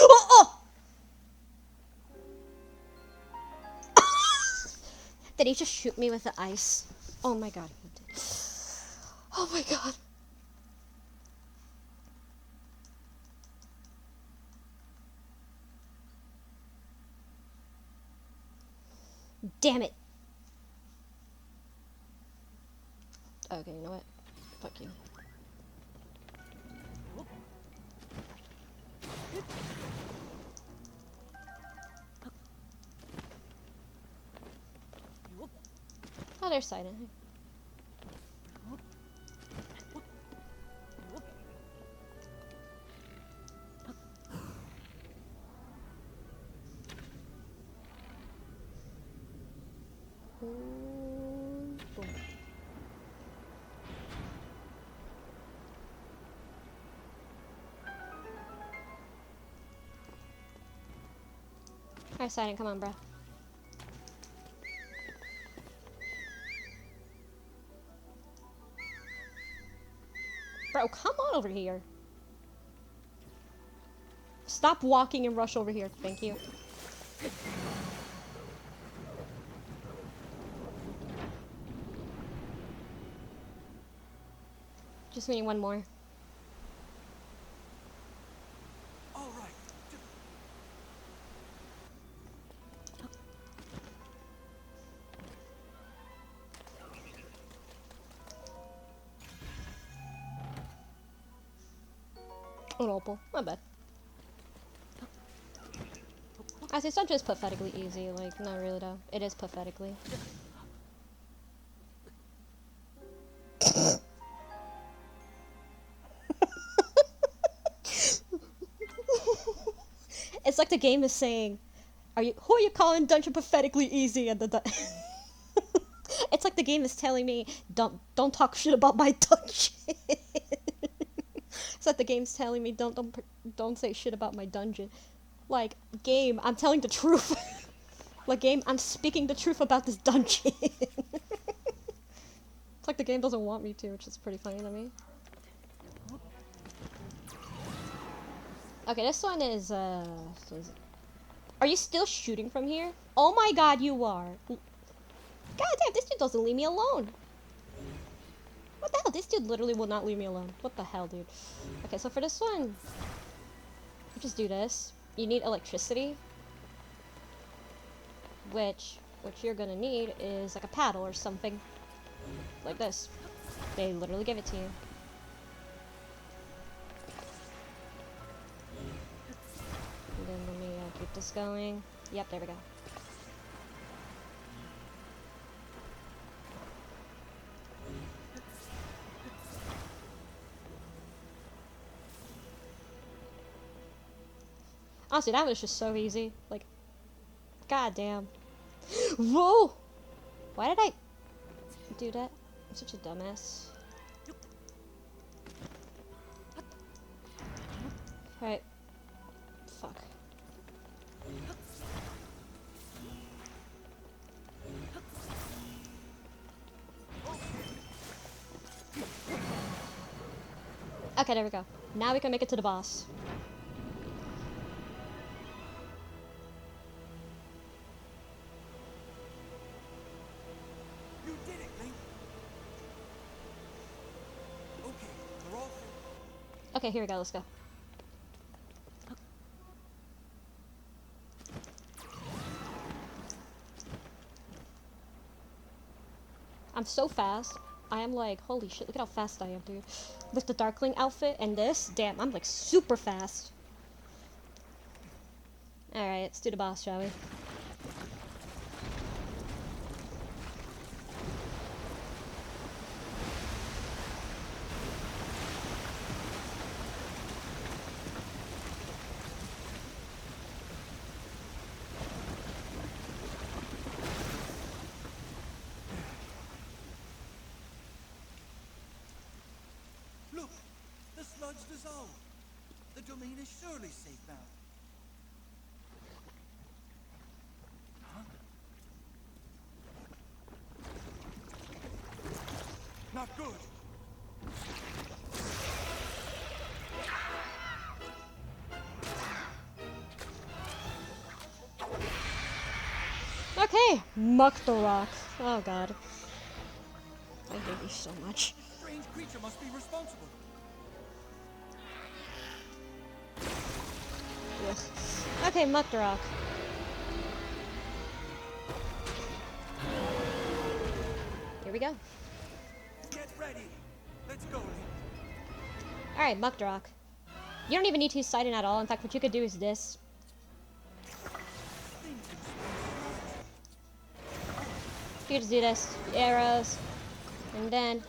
Oh! Did he just shoot me with the ice? Oh my god, he did. Oh my god. Damn it. Okay, you know what? Fuck you. Oh, there's Sidon. Boom. Alright, Sidon, come on, bro. Bro, come on over here. Stop walking and rush over here. Thank you. Just need one more. All right. An opal. My bad. I say it's not just pathetically easy, like, not really though. It is pathetically. It's like the game is saying, who are you calling dungeon pathetically easy? And it's like the game is telling me, don't talk shit about my dungeon. It's like the game's telling me, don't say shit about my dungeon. Like, game, I'm telling the truth. Like, game, I'm speaking the truth about this dungeon. It's like the game doesn't want me to, which is pretty funny to me. Okay, this one is, are you still shooting from here? Oh my god, you are. God damn, this dude doesn't leave me alone. What the hell? This dude literally will not leave me alone. What the hell, dude? Okay, so for this one, you just do this. You need electricity. Which you're gonna need is like a paddle or something. Like this. They literally give it to you. And then let me keep this going. Yep, there we go. Honestly, that was just so easy. Like, god damn. Whoa! Why did I do that? I'm such a dumbass. Right. Fuck. Okay, there we go. Now we can make it to the boss. You did it, Link. Okay, we're all through. Okay, here we go. Let's go. I'm so fast. I am like, holy shit, look at how fast I am, dude. With the Darkling outfit and this, damn, I'm like super fast. Alright, let's do the boss, shall we? Look, the sludge dissolved. The domain is surely safe now. Huh? Not good. Okay, muck the rock. Oh god. I hate you so much. Strange creature must be responsible. Ugh. Okay, muck the rock. Here we go. Get ready. Let's go, Link. Alright, muck the rock. You don't even need to use Sidon at all. In fact, what you could do is this. You could just do this. Arrows. And then...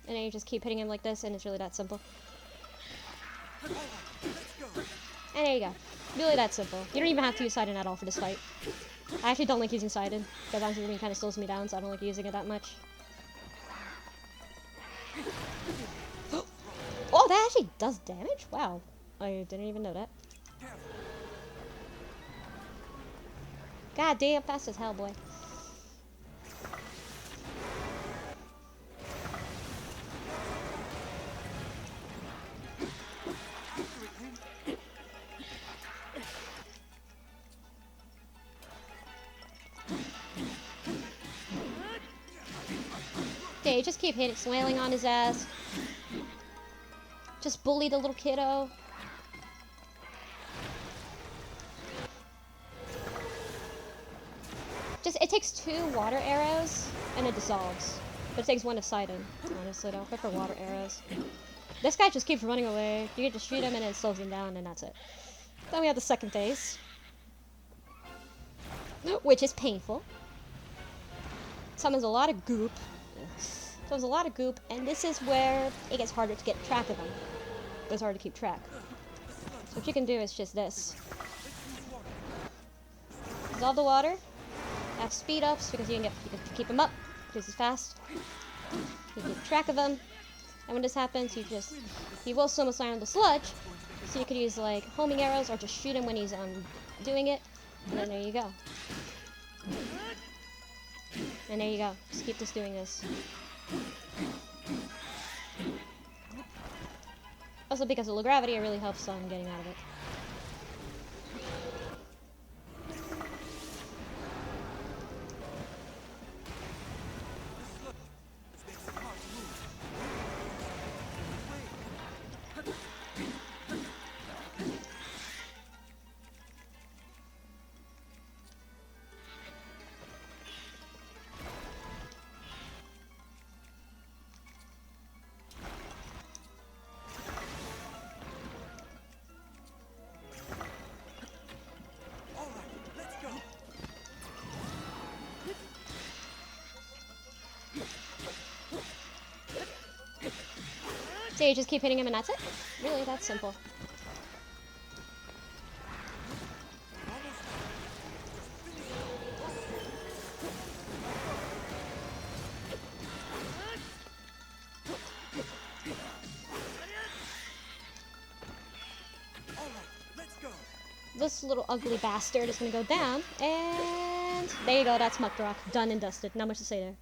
And then you just keep hitting him like this, and it's really that simple. Let's go. And there you go. Really that simple. You don't even have to use Sidon at all for this fight. I actually don't like using Sidon, because honestly it kind of slows me down, so I don't like using it that much. Oh, that actually does damage? Wow. I didn't even know that. God damn, fast as hell, boy. Okay, just keep hitting, swailing on his ass. Just bully the little kiddo. It takes 2 water arrows, and it dissolves. But it takes 1 of Sidon, honestly, though. I prefer water arrows. This guy just keeps running away. You can just shoot him, and it slows him down, and that's it. Then we have the second phase. Which is painful. Summons a lot of goop. Summons a lot of goop, and this is where it gets harder to get track of them. It's hard to keep track. So what you can do is just this. Dissolve the water. Have speed ups because you can keep him up because he's fast. You keep track of him, and when this happens, he will summon the sludge. So you could use like homing arrows or just shoot him when he's doing it, and then there you go. And there you go. Just keep doing this. Also, because of low gravity, it really helps on getting out of it. This makes it hard to move. All right, let's go. So you just keep hitting him and that's it? Really, that's simple. All right, let's go. This little ugly bastard is gonna go down, and there you go, that's Muckrock. Done and dusted. Not much to say there.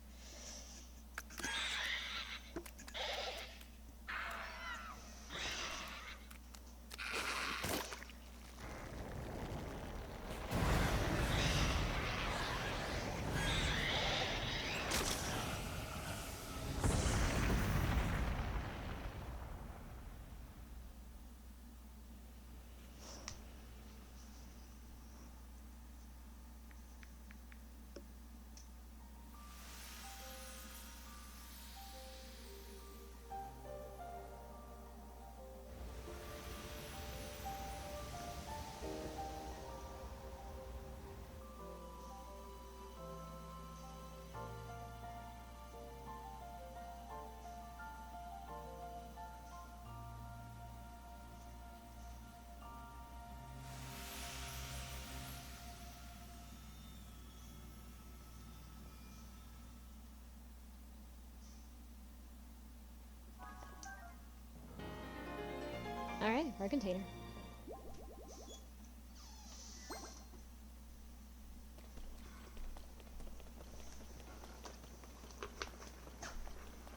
Alright, our container.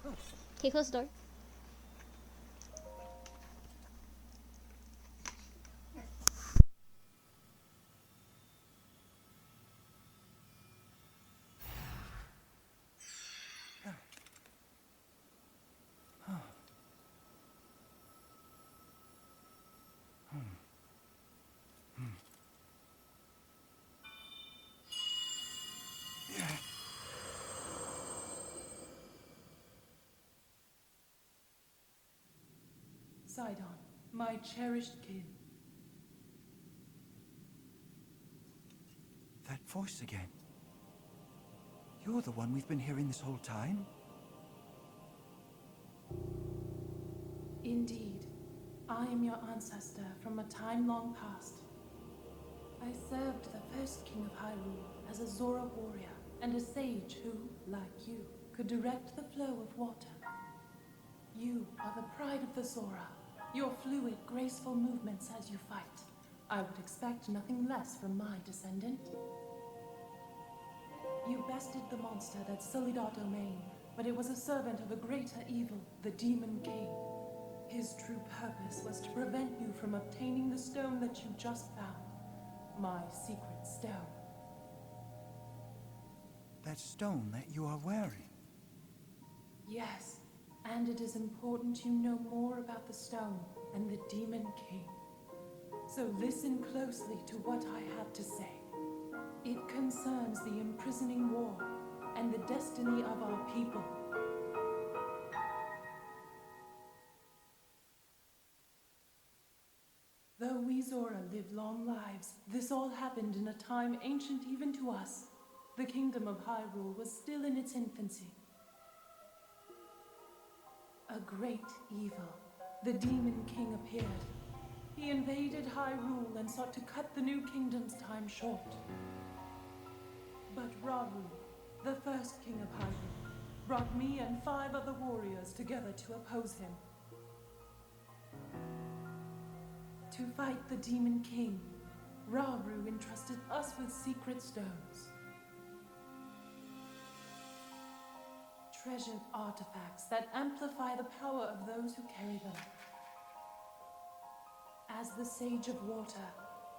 Can you close the door? Sidon, my cherished kin. That voice again. You're the one we've been hearing this whole time? Indeed, I am your ancestor from a time long past. I served the first king of Hyrule as a Zora warrior and a sage who, like you, could direct the flow of water. You are the pride of the Zora, your fluid, graceful movements as you fight. I would expect nothing less from my descendant. You bested the monster that sullied our domain, but it was a servant of a greater evil, the Demon King. His true purpose was to prevent you from obtaining the stone that you just found. My secret stone. That stone that you are wearing. Yes, and it is important you know more about the stone and the Demon King. So listen closely to what I have to say. It concerns the imprisoning war and the destiny of our people. Though we Zora live long lives, this all happened in a time ancient even to us. The kingdom of Hyrule was still in its infancy. A great evil, the Demon King, appeared. He invaded Hyrule and sought to cut the new kingdom's time short. But Rauru, the first king of Hyrule, brought me and 5 other warriors together to oppose him. To fight the Demon King, Rauru entrusted us with secret stones. Treasured artifacts that amplify the power of those who carry them. As the Sage of Water,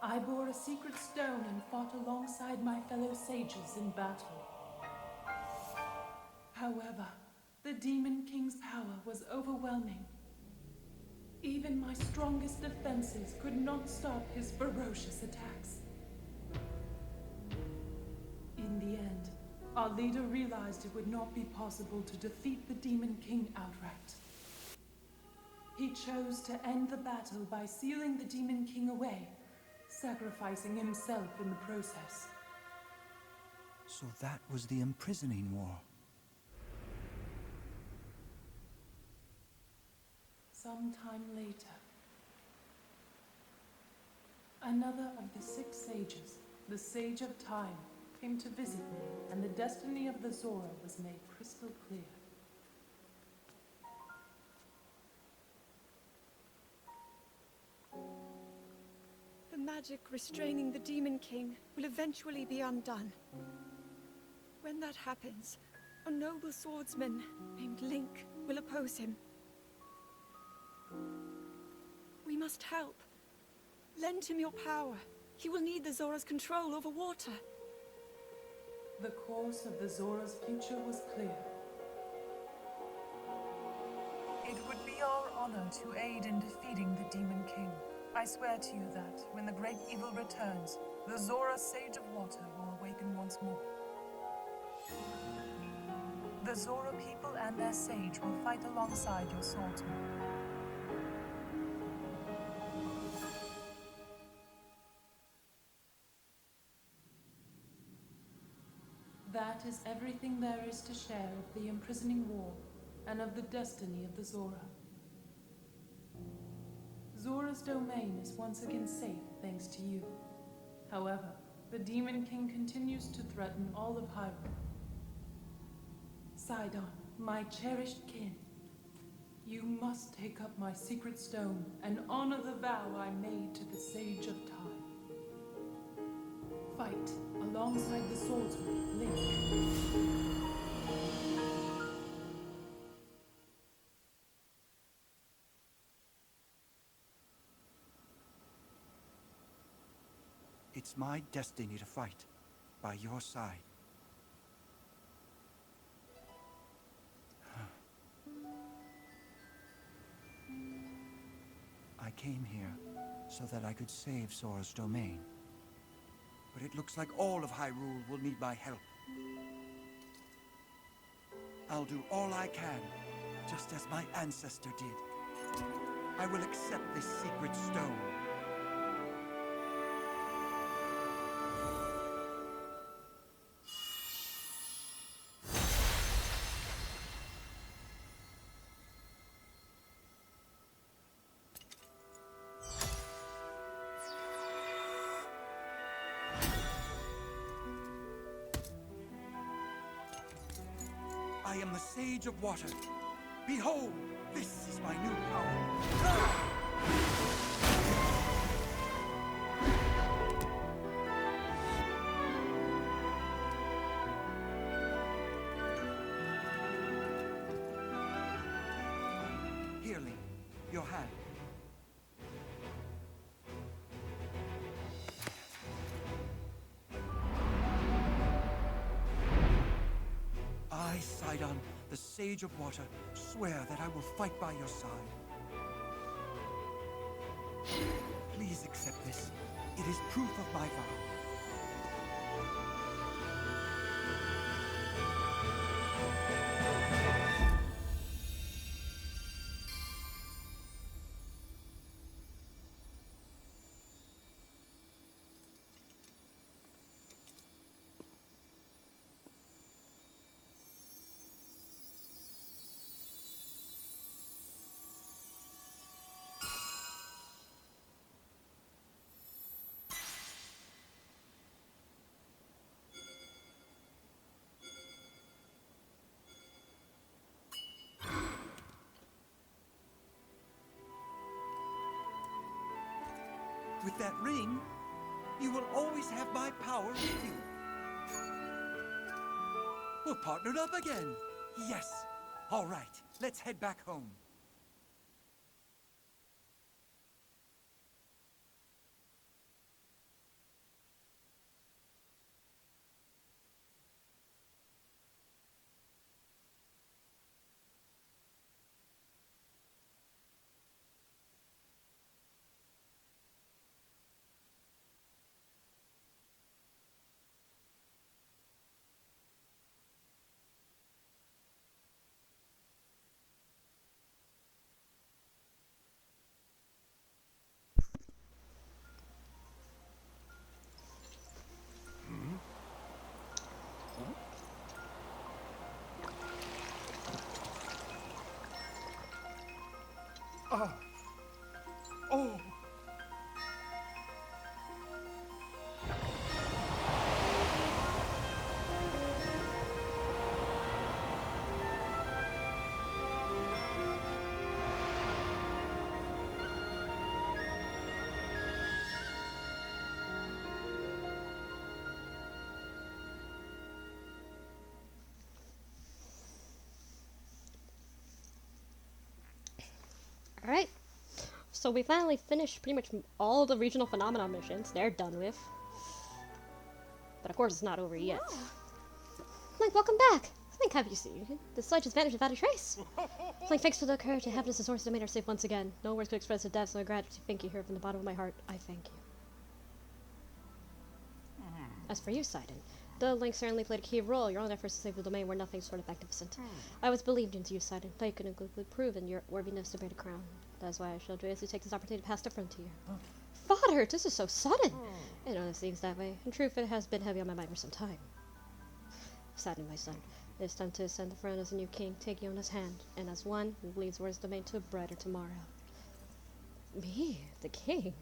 I bore a secret stone and fought alongside my fellow sages in battle. However, the Demon King's power was overwhelming. Even my strongest defenses could not stop his ferocious attacks. In the end, our leader realized it would not be possible to defeat the Demon King outright. He chose to end the battle by sealing the Demon King away, sacrificing himself in the process. So that was the imprisoning war. Sometime later, another of the 6 sages, the Sage of Time, came to visit me, and the destiny of the Zora was made crystal clear. The magic restraining the Demon King will eventually be undone. When that happens, a noble swordsman named Link will oppose him. We must help. Lend him your power. He will need the Zora's control over water. The course of the Zora's future was clear. It would be our honor to aid in defeating the Demon King. I swear to you that, when the great evil returns, the Zora Sage of Water will awaken once more. The Zora people and their sage will fight alongside your swordsman. That is everything there is to share of the imprisoning war and of the destiny of the Zora. Zora's domain is once again safe thanks to you. However, the Demon King continues to threaten all of Hyrule. Sidon, my cherished kin, you must take up my secret stone and honor the vow I made to the Sage of Time. Fight alongside the swordsman, Link. It's my destiny to fight by your side. I came here so that I could save Zora's domain. But it looks like all of Hyrule will need my help. I'll do all I can, just as my ancestor did. I will accept this secret stone. I am the Sage of Water. Behold, this is my new power. Here, Link, your hand. I, Sidon, the Sage of Water, swear that I will fight by your side. Please accept this. It is proof of my vow. With that ring, you will always have my power with you. We're partnered up again. Yes. All right, let's head back home. So we finally finished pretty much all the regional phenomenon missions. They're done with. But of course it's not over yet. Link, welcome back! Link, have you seen? The sludge has vanished without a trace. Link, thanks for the courage to have this resource to make our safe once again. No words could express the depths of my gratitude. Thank you here from the bottom of my heart. I thank you. As for you, Sidon, the Link certainly played a key role. Your own efforts to save the domain were nothing short of magnificent. I was believed into you, Sidon, but you couldn't conclusively prove in your worthiness to bear the crown. That's why I shall joyously take this opportunity to pass the frontier. Father, this is so sudden! It only seems that way. In truth, it has been heavy on my mind for some time. Sidon, my son, it is time to ascend the throne as a new king. Take Yona's hand, and as one who leads War's domain to a brighter tomorrow. Me, the king?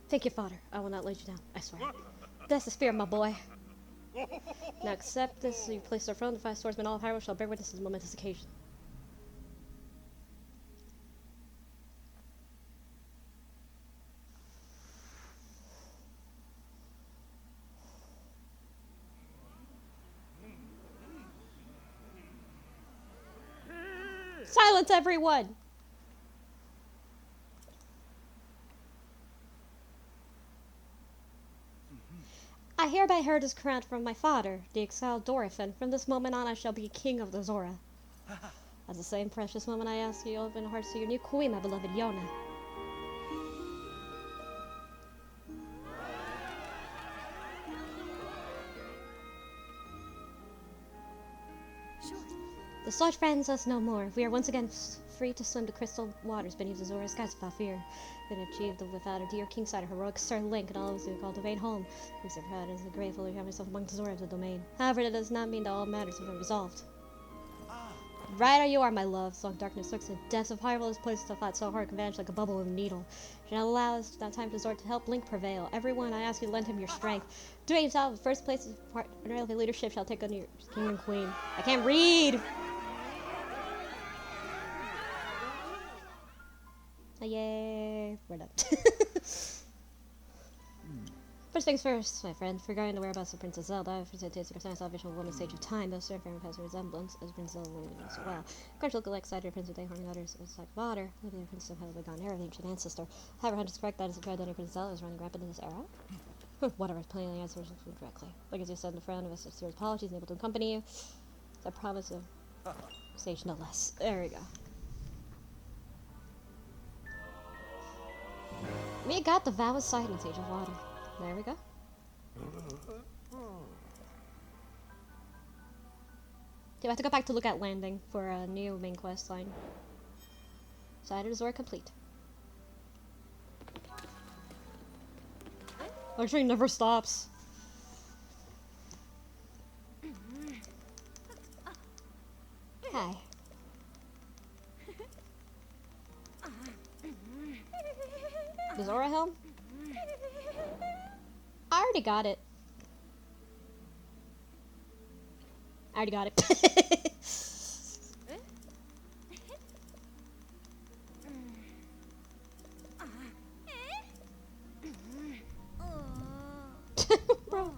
Thank you, Father. I will not let you down, I swear. That's the spirit, my boy. Now accept this, so you place the throne. The 5 swordsmen, all of Hyrule, shall bear witness to this momentous occasion. Silence, everyone! I hereby heard his crown from my father, the exiled Dorothan. From this moment on, I shall be king of the Zora. At the same precious moment, I ask you to open hearts to your new queen, my beloved Yona. Sure. The sludge frightens us no more. We are once again free to swim the crystal waters beneath the Zora skies without fear. We can achieve the without our dear King Side, heroic Sir Link, and all those who call the domain home. We are proud and grateful to have myself among the Zora of the domain. However, that does not mean that all matters have been resolved. Right you are, my love. Long darkness lurks in the depths of Hyrule. This place to fight so hard can vanish like a bubble of a needle. Do not allow us that time to resort to help Link prevail. Everyone, I ask you to lend him your strength. Doing himself, the first place of part of leadership shall take on your king and queen. I can't read! Yay! We're done. First things first, my friend. Regarding the whereabouts of Princess Zelda, I've presented to the salvation of woman's stage of time. Those certain has a resemblance as Princess Zelda as well. Of course, look like Cider, Prince of Day, harming others, it's like water. Living Princess of Hell, gone era, the ancient ancestor. However, Hunt is correct that is a that Princess Zelda is running rampant in this era. Whatever, playing the answers directly. Like as you said in the front of us, of serious apologies, and able to accompany you. It's a promise of sage no less. There we go. We got the vow of silence, Age of Water. There we go. Do I have to go back to look at landing for a new main quest line? Side of Zora complete. Actually, never stops. Hi. The Zora helm? I already got it. I already got it. Bro.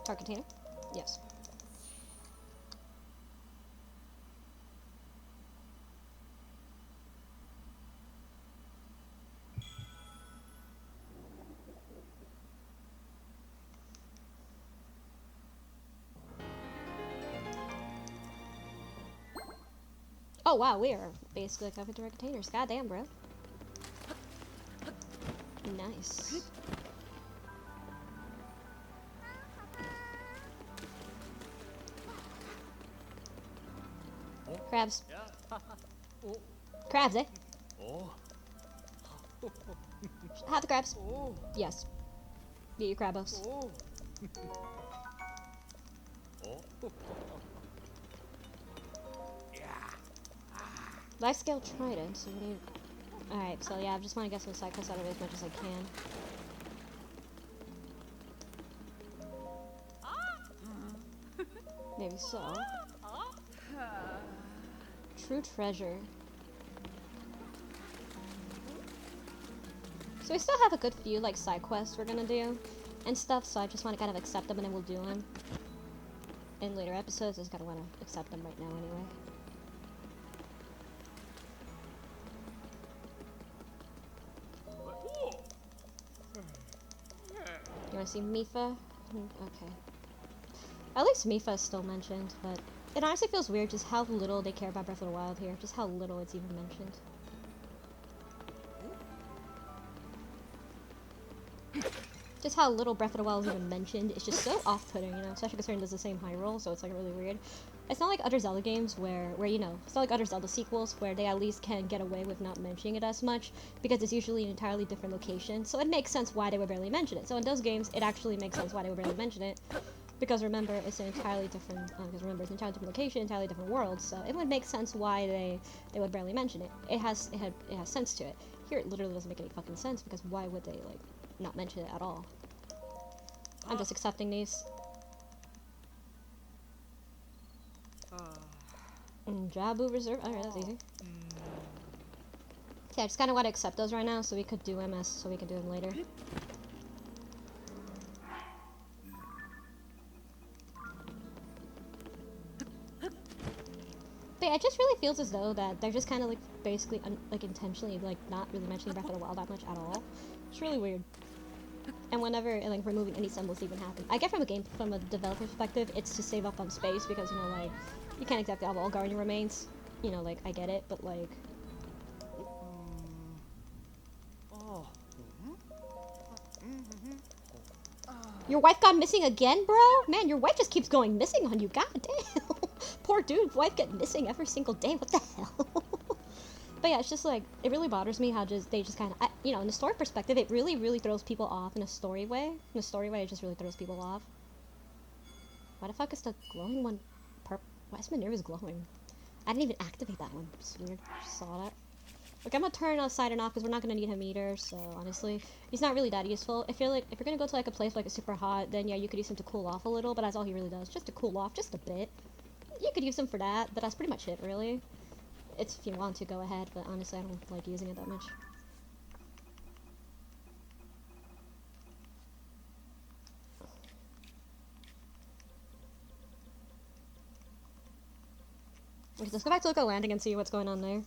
Target container? Yes. Oh wow, we are basically covered direct containers. Goddamn, bro. Nice. Crabs. Crabs, eh? Have the crabs. Yes. Get your crabos. Life scale trident, so we need... Alright, so yeah, I just want to get some side quests out of it as much as I can. Maybe so. True treasure. So we still have a good few like side quests we're gonna do and stuff, so I just want to kind of accept them and then we'll do them in later episodes. I just kind of want to accept them right now anyway. You want to see Mifa? Okay. At least Mifa is still mentioned, but it honestly feels weird just how little they care about Breath of the Wild here. Just how little it's even mentioned. Just how little Breath of the Wild is even mentioned. It's just so off-putting, you know, especially considering there's the same high roll, so it's like really weird. It's not like other Zelda games where you know, it's not like other Zelda sequels where they at least can get away with not mentioning it as much because it's usually an entirely different location. So it makes sense why they would barely mention it. So in those games, it actually makes sense why they would barely mention it. Because remember, it's an entirely different. Because remember, it's an entirely different location, entirely different world. So it would make sense why they would barely mention it. It has sense to it. Here, it literally doesn't make any fucking sense because why would they like not mention it at all? I'm just accepting these. Jabu Reserve. Alright, that's easy. Yeah, I just kind of want to accept those right now so we could do MS, so we can do them later. But it just really feels as though that they're just kind of like basically like intentionally like not really mentioning Breath of the Wild that much at all. It's really weird. And whenever like removing any symbols even happen, I get from a developer perspective, it's to save up on space because you know like you can't exactly have all guardian remains. You know, like I get it, but like. Your wife got missing again, bro? Man, your wife just keeps going missing on you. God damn. Poor dude, wife get missing every single day. What the hell? But yeah, it's just like, it really bothers me how they just kind of, you know, in the story perspective, it really, really throws people off in a story way. In a story way, it just really throws people off. Why the fuck is the glowing one why is Minerva's glowing? I didn't even activate that one. It's weird. Just saw that. Look, I'm gonna turn Sidon off because we're not gonna need him either, so honestly, he's not really that useful. If you're gonna go to like a place like it's super hot, then yeah, you could use him to cool off a little, but that's all he really does. Just to cool off, just a bit. You could use him for that, but that's pretty much it, really. It's if you want to go ahead, but honestly, I don't like using it that much. Okay, let's go back to Loco Landing and see what's going on there.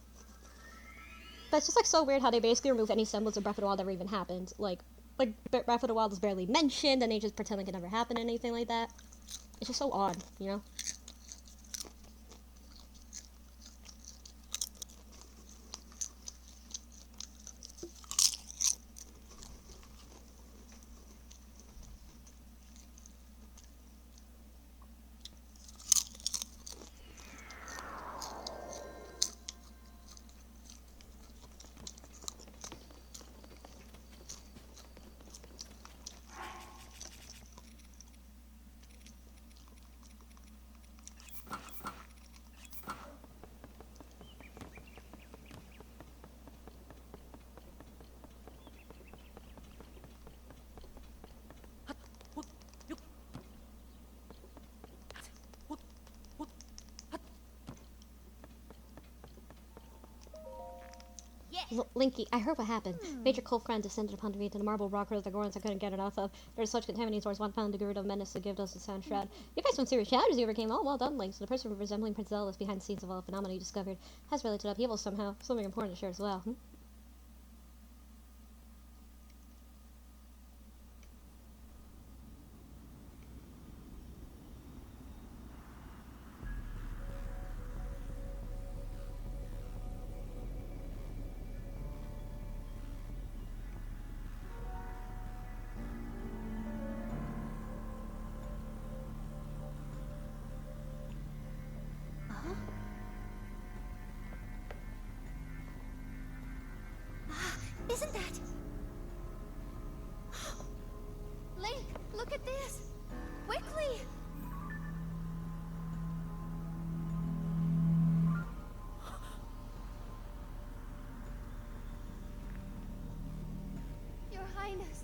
But it's just like so weird how they basically remove any semblance of Breath of the Wild that ever even happened. Like Breath of the Wild is barely mentioned, and they just pretend like it never happened or anything like that. It's just so odd, you know? Linky, I heard what happened. Major Cold Friend descended upon me to the marble rock of the Gorons I couldn't get enough of. There was such contaminating source, one found the Guru of Menace to give us the sound shroud. You faced some serious challenges you overcame. Oh, well done, Link. So the person resembling Prince Zelda is behind the scenes of all the phenomena you discovered. Has related to upheaval somehow. Something important to share as well. Isn't that? Link, look at this! Quickly! Highness.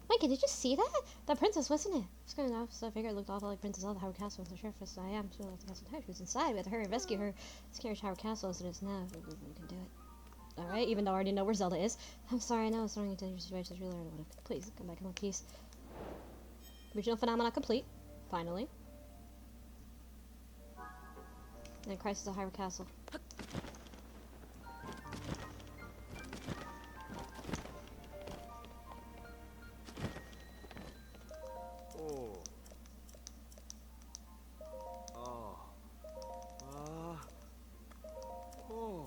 Mikey, did you see that? That princess, wasn't it? Just going off, so I figured it looked awful like Princess Zelda, Howard Castle with the sheriff as I am. So like the castle entire. She was inside. We had to hurry and rescue her. Scary Howard Castle as it is now. We can do it. Alright, even though I already know where Zelda is. I'm sorry, I know it's throwing you into your situation. I really don't want to. Please, come back in one piece. Regional phenomena complete. Finally. And Crisis at Howard Castle. Oh. Oh. Oh. Oh.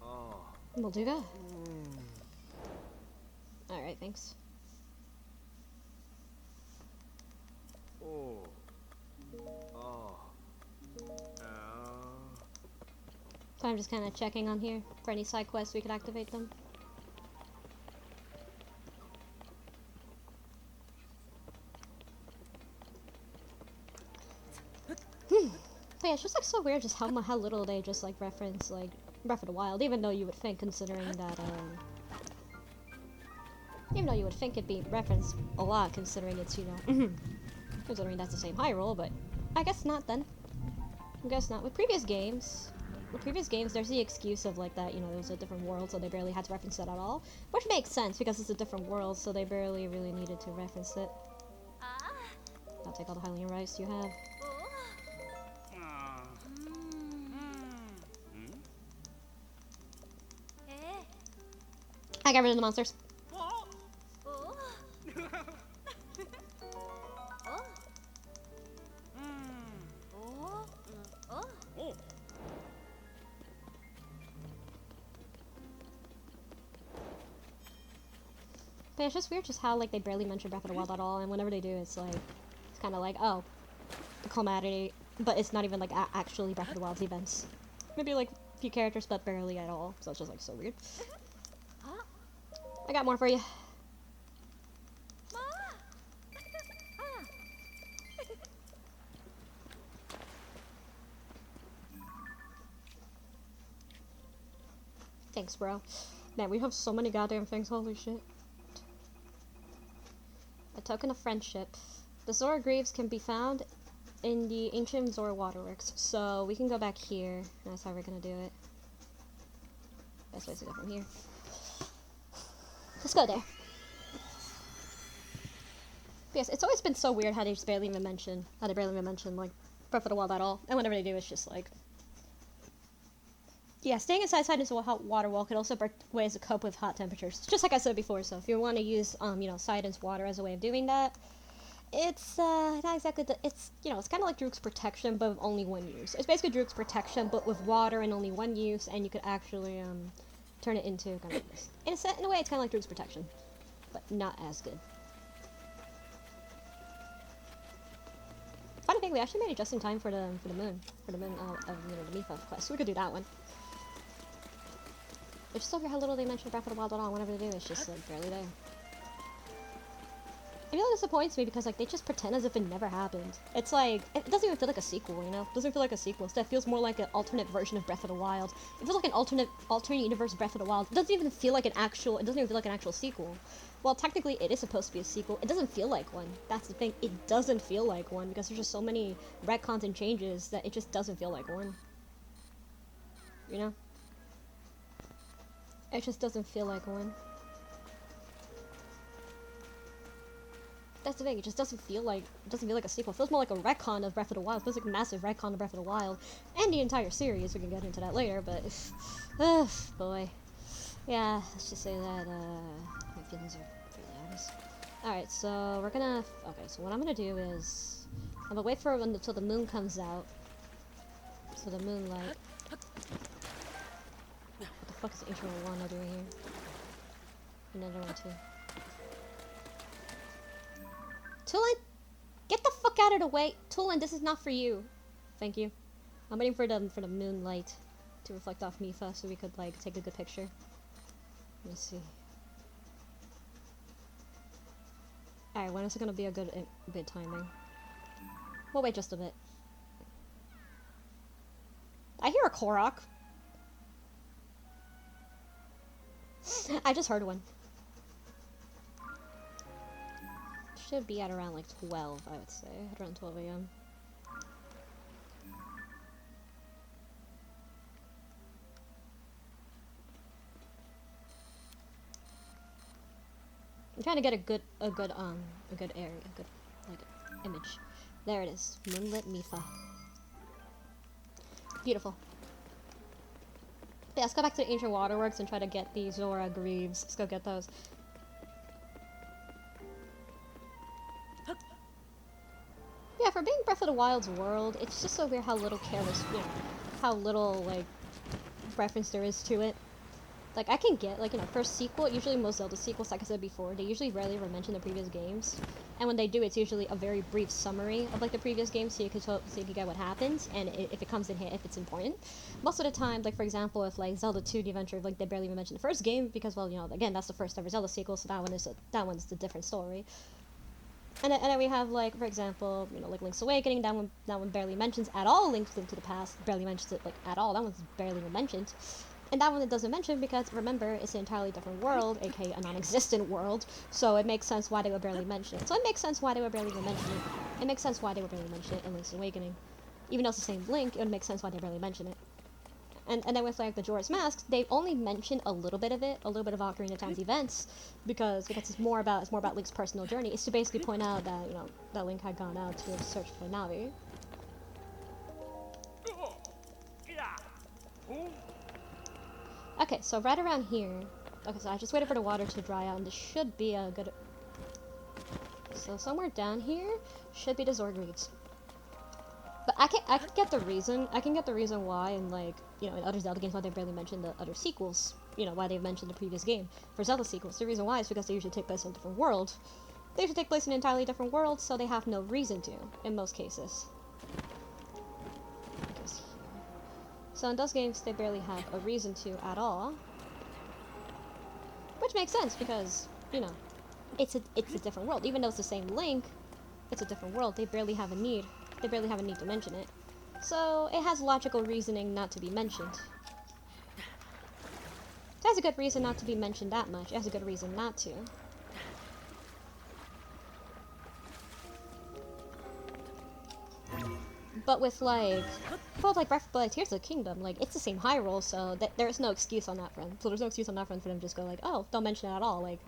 Oh. We'll do that. Alright, thanks. Oh. So I'm just kind of checking on here for any side quests we could activate them. But yeah, it's just like so weird just how little they just like reference like Breath of the Wild, even though you would think considering that even though you would think it'd be referenced a lot considering it's, you know, considering that's the same Hyrule, but I guess not then. I guess not. With previous games, there's the excuse of like that, you know, it was a different world, so they barely had to reference it at all, which makes sense because it's a different world, so they barely really needed to reference it. I'll take all the Hylian rice you have. I got rid of the monsters. But it's just weird just how like they barely mention Breath of the Wild at all, and whenever they do, it's like it's kind of like, oh, the calamity, but it's not even like actually Breath of the Wild's events. Maybe like a few characters, but barely at all. So it's just like so weird. I got more for you. Thanks, bro. Man, we have so many goddamn things. Holy shit. A token of friendship. The Zora Graves can be found in the ancient Zora Waterworks. So we can go back here. That's how we're gonna do it. Best way is to go from here. Let's go there. But yes, it's always been so weird how they just barely even mention like Breath of the Wild at all. And whenever they do, it's just like, yeah, staying inside Sidon's hot water wall could also break ways to cope with hot temperatures. Just like I said before, so if you want to use you know, Sidon's water as a way of doing that, it's not exactly it's, you know, it's kind of like Droog's protection, but with only one use. It's basically Droog's protection, but with water and only one use, and you could actually turn it into kind of this. In a way, it's kind of like Droog's protection, but not as good. Funny thing, we actually made it just in time for the moon of, you know, the Mifa quest. So we could do that one. It's still weird how little they mention Breath of the Wild at all. Whenever they do, it's just like barely there. It really disappoints me because like they just pretend as if it never happened. It's like it doesn't even feel like a sequel, you know? It doesn't feel like a sequel. Instead, it feels more like an alternate version of Breath of the Wild. It feels like an alternate universe Breath of the Wild. It doesn't even feel like an actual. It doesn't even feel like an actual sequel. Well, technically, it is supposed to be a sequel. It doesn't feel like one. That's the thing. It doesn't feel like one because there's just so many retcons and changes that it just doesn't feel like one. You know? It just doesn't feel like one. That's the thing, it just doesn't feel like a sequel. It feels more like a retcon of Breath of the Wild. It feels like a massive retcon of Breath of the Wild. And the entire series, we can get into that later, but ugh, boy. Yeah, let's just say that my feelings are fairly honest. Alright, so we're gonna. Okay, so what I'm gonna do is. I'm gonna wait for until the moon comes out. So the moonlight. What the fuck is intro 1 I doing here? Another one too. Tulin! Get the fuck out of the way! Tulin, this is not for you! Thank you. I'm waiting for the moonlight to reflect off Mifa so we could like take a good picture. Let's see. Alright, when is it gonna be a good timing? We'll wait just a bit. I hear a Korok. I just heard one. Should be at around like 12, I would say. At around 12 a.m. I'm trying to get a good area, a good like image. There it is, moonlit Mifa. Beautiful. Yeah, let's go back to the ancient waterworks and try to get the Zora Greaves. Let's go get those. Yeah, for being Breath of the Wild's world, it's just so weird how little how little like reference there is to it. Like, I can get, like, first sequel, usually most Zelda sequels, like I said before, they usually rarely ever mention the previous games. And when they do, it's usually a very brief summary of, like, the previous games so you can get what happens, and if it comes in here, if it's important. Most of the time, like, for example, with, like, Zelda 2, The Adventure, like, they barely even mention the first game, because, well, again, that's the first ever Zelda sequel, so that one's a different story. And then we have, like, for example, like Link's Awakening, that one barely mentions at all Link to the Past, barely mentions it, like, at all, that one's barely even mentioned. And that one it doesn't mention because, remember, it's an entirely different world, aka a non-existent world, so it makes sense why they would barely mention it. So it makes sense why they would barely even mention it. It makes sense why they would barely mention it in Link's Awakening. Even though it's the same Link, it would make sense why they barely mention it. And then with, like, the Majora's Mask, they only mention a little bit of it, a little bit of Ocarina of Time's events, because it's more about Link's personal journey. It's to basically point out that, that Link had gone out to search for Navi. Okay, so right around here. Okay, so I just waited for the water to dry out, and this should be a good. So somewhere down here should be the Zorgreaves. But I can get the reason. I can get the reason why, and like in other Zelda games, why they barely mention the other sequels. Why they've mentioned the previous game for Zelda sequels. The reason why is because they usually take place in a different world. They usually take place in an entirely different world, so they have no reason to in most cases. So in those games, they barely have a reason to at all. Which makes sense because, it's a different world. Even though it's the same Link, it's a different world. They barely have a need. They barely have a need to mention it. So it has logical reasoning not to be mentioned. It has a good reason not to be mentioned that much. It has a good reason not to. But with Tears of the Kingdom, like, it's the same Hyrule, so there's no excuse on that front. So there's no excuse on that front for them to just go like, oh, don't mention it at all, like,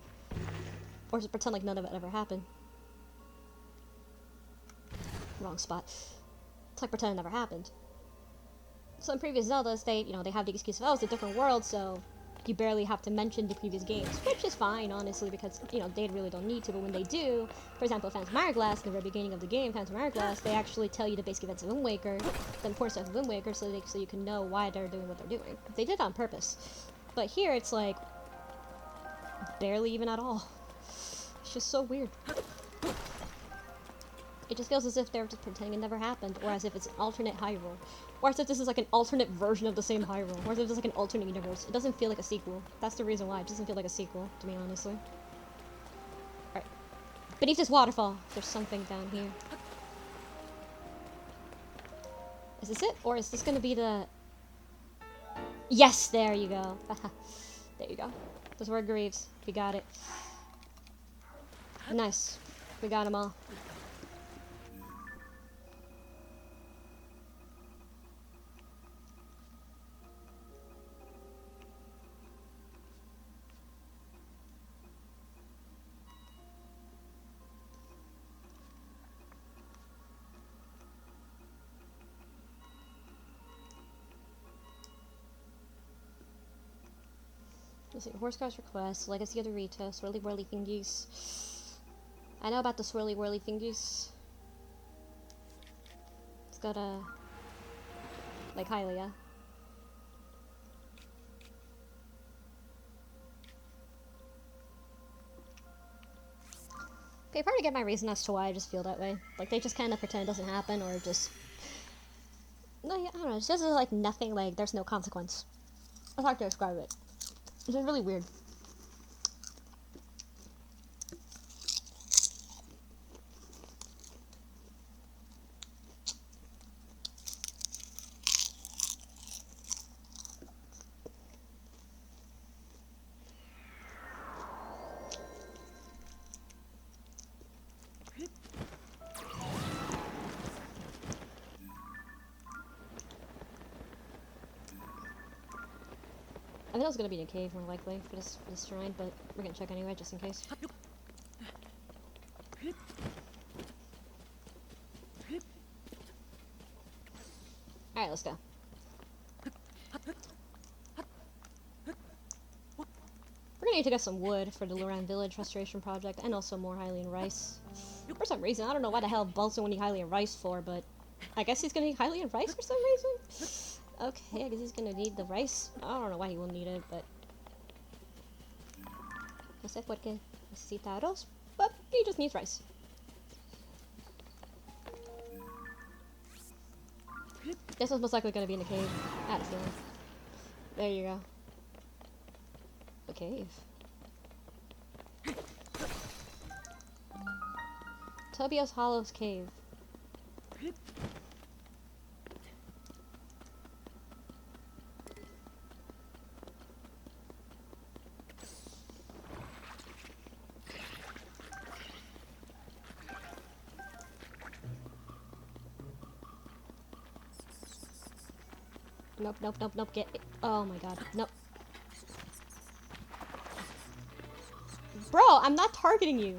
or just pretend like none of it ever happened. Wrong spot. It's like pretend it never happened. So in previous Zeldas, they have the excuse of, oh, it's a different world, so you barely have to mention the previous games, which is fine, honestly, because, they really don't need to, but when they do, for example, Phantom Hourglass, in the very beginning of the game, Phantom Hourglass, they actually tell you the basic events of Wind Waker, the importance of Wind Waker, so you can know why they're doing what they're doing. They did it on purpose. But here, it's like, barely even at all. It's just so weird. It just feels as if they're just pretending it never happened, or as if it's an alternate Hyrule. Or as if this is like an alternate version of the same Hyrule. Or as if it's like an alternate universe. It doesn't feel like a sequel. That's the reason why. It doesn't feel like a sequel, to me, honestly. Alright. Beneath this waterfall, there's something down here. Is this it? Or is this gonna be the... Yes! There you go. There you go. Those were Greaves. We got it. Nice. We got them all. Let's see. Horsecar's request. Legacy of the Rita. Swirly whirly thingies. I know about the swirly whirly thingies. It's got a... like Hylia. Okay, probably get my reason as to why I just feel that way. Like, they just kind of pretend it doesn't happen, or just... No, yeah, I don't know. It's just like nothing, like, there's no consequence. It's hard to describe it. It's just really weird. I think it was gonna be in a cave more likely for this shrine, but we're gonna check anyway just in case. Alright, let's go. We're gonna need to get some wood for the Luran Village Restoration Project, and also more Hylian rice. For some reason, I don't know why the hell Balsa would need Hylian rice for, but I guess he's gonna need Hylian rice for some reason? Okay, I guess he's gonna need the rice. I don't know why he will need it, but... No sé por qué necesita arroz, but he just needs rice. This was most likely gonna be in the cave. I had a feeling. There you go. The cave. Tobias Hollow's cave. Nope, nope, nope, nope, get it. Oh my god, nope. Bro, I'm not targeting you.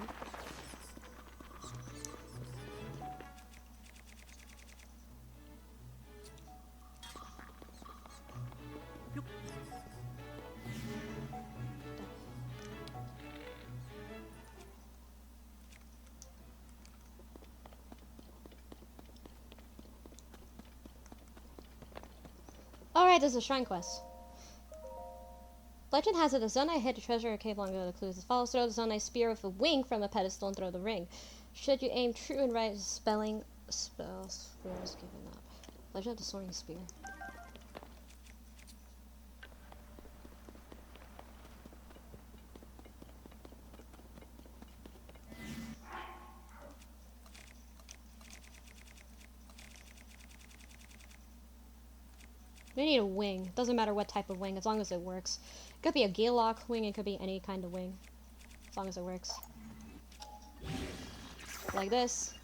Alright, this is a shrine quest. Legend has it the Zonai hid a treasure in a cave long ago. The clues as follows: throw the Zonai spear with a wing from a pedestal and throw the ring. Should you aim true and right, spelling spells was given up. Legend of the Soaring Spear. We need a wing. Doesn't matter what type of wing, as long as it works. It could be a Galelock wing, it could be any kind of wing. As long as it works. Like this.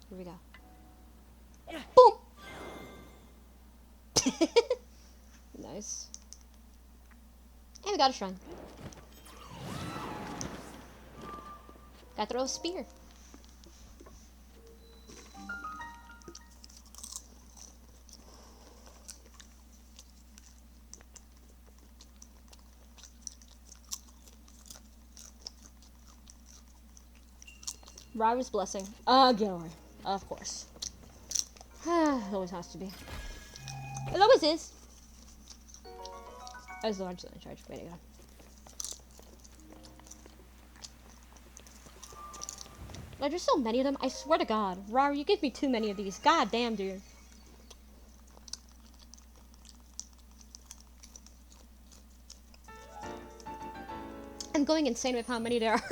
Here we go. Boom! Nice. And we got a shrine. Gotta throw a spear. Ryra's blessing. Again. Of course. It always has to be. It always is. As the largest in charge. Way to go. Like, there's so many of them. I swear to God. Ryra, you give me too many of these. God damn, dude. I'm going insane with how many there are.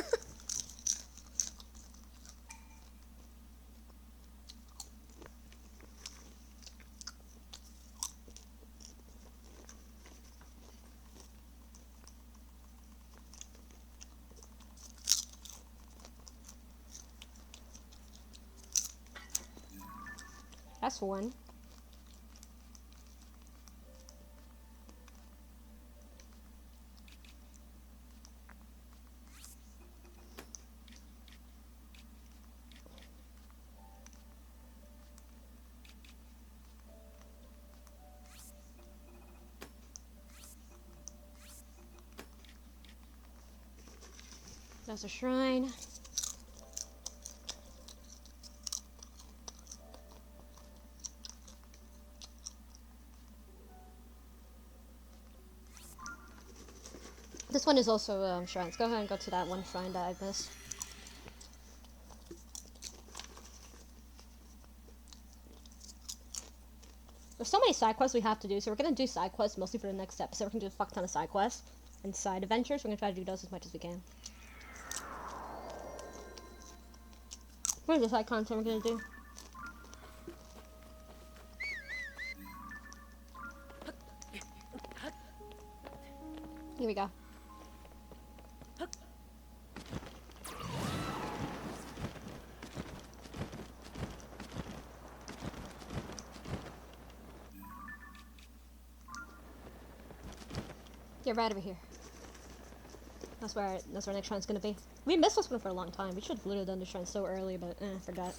That's one. That's a shrine. This one is also shrines. Go ahead and go to that one shrine that I missed. There's so many side quests we have to do, so we're gonna do side quests mostly for the next episode. We're gonna do a fuck ton of side quests and side adventures. We're gonna try to do those as much as we can. Where's the side content we're gonna do? Here we go. Get right over here. That's where next shrine's gonna be. We missed this one for a long time. We should have literally done the shrine so early, but forgot.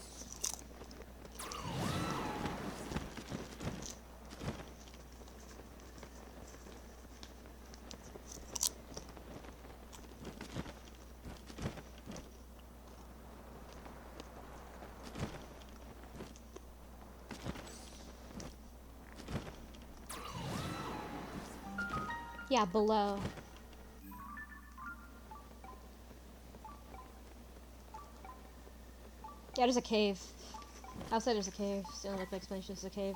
Yeah, below. Yeah, there's a cave. Outside there's a cave. Still like my explanation is a cave.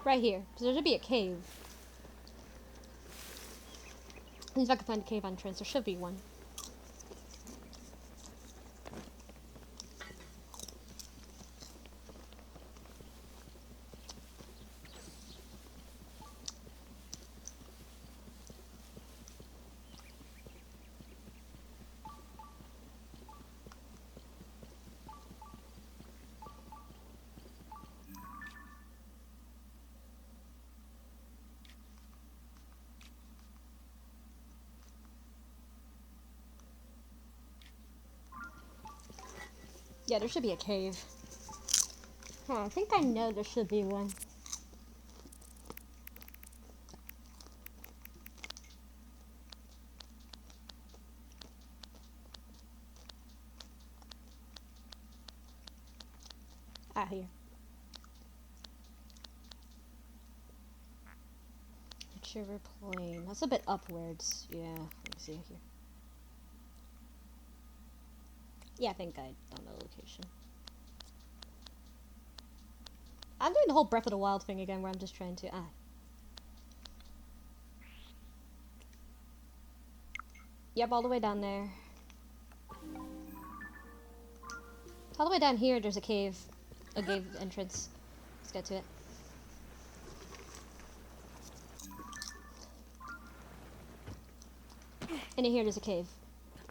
Right here. So there should be a cave. At least if I can find a cave entrance, there should be one. Yeah, there should be a cave. Huh, I think I know there should be one. Ah, here. River Plain. That's a bit upwards. Yeah, let me see here. Yeah, I think I don't know the location. I'm doing the whole Breath of the Wild thing again where I'm just trying to... Yep, all the way down there. All the way down here, there's a cave. A cave entrance. Let's get to it. And in here, there's a cave.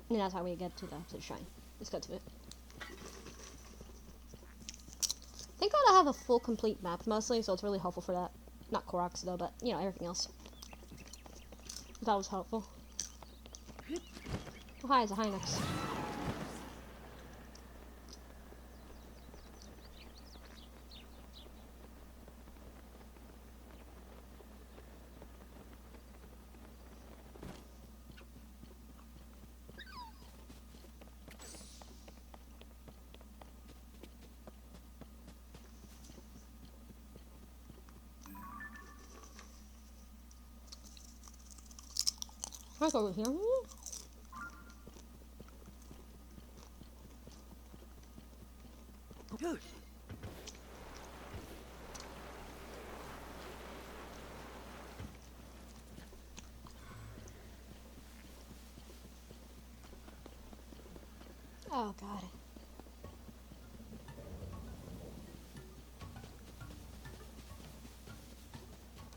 And that's how we get to the shrine. Let's go to it. I think I have a full, complete map, mostly, so it's really helpful for that. Not Koroks, though, but, you know, everything else. That was helpful. Oh, hi, it's a Hinox. Can I go over here? Good. Oh, God.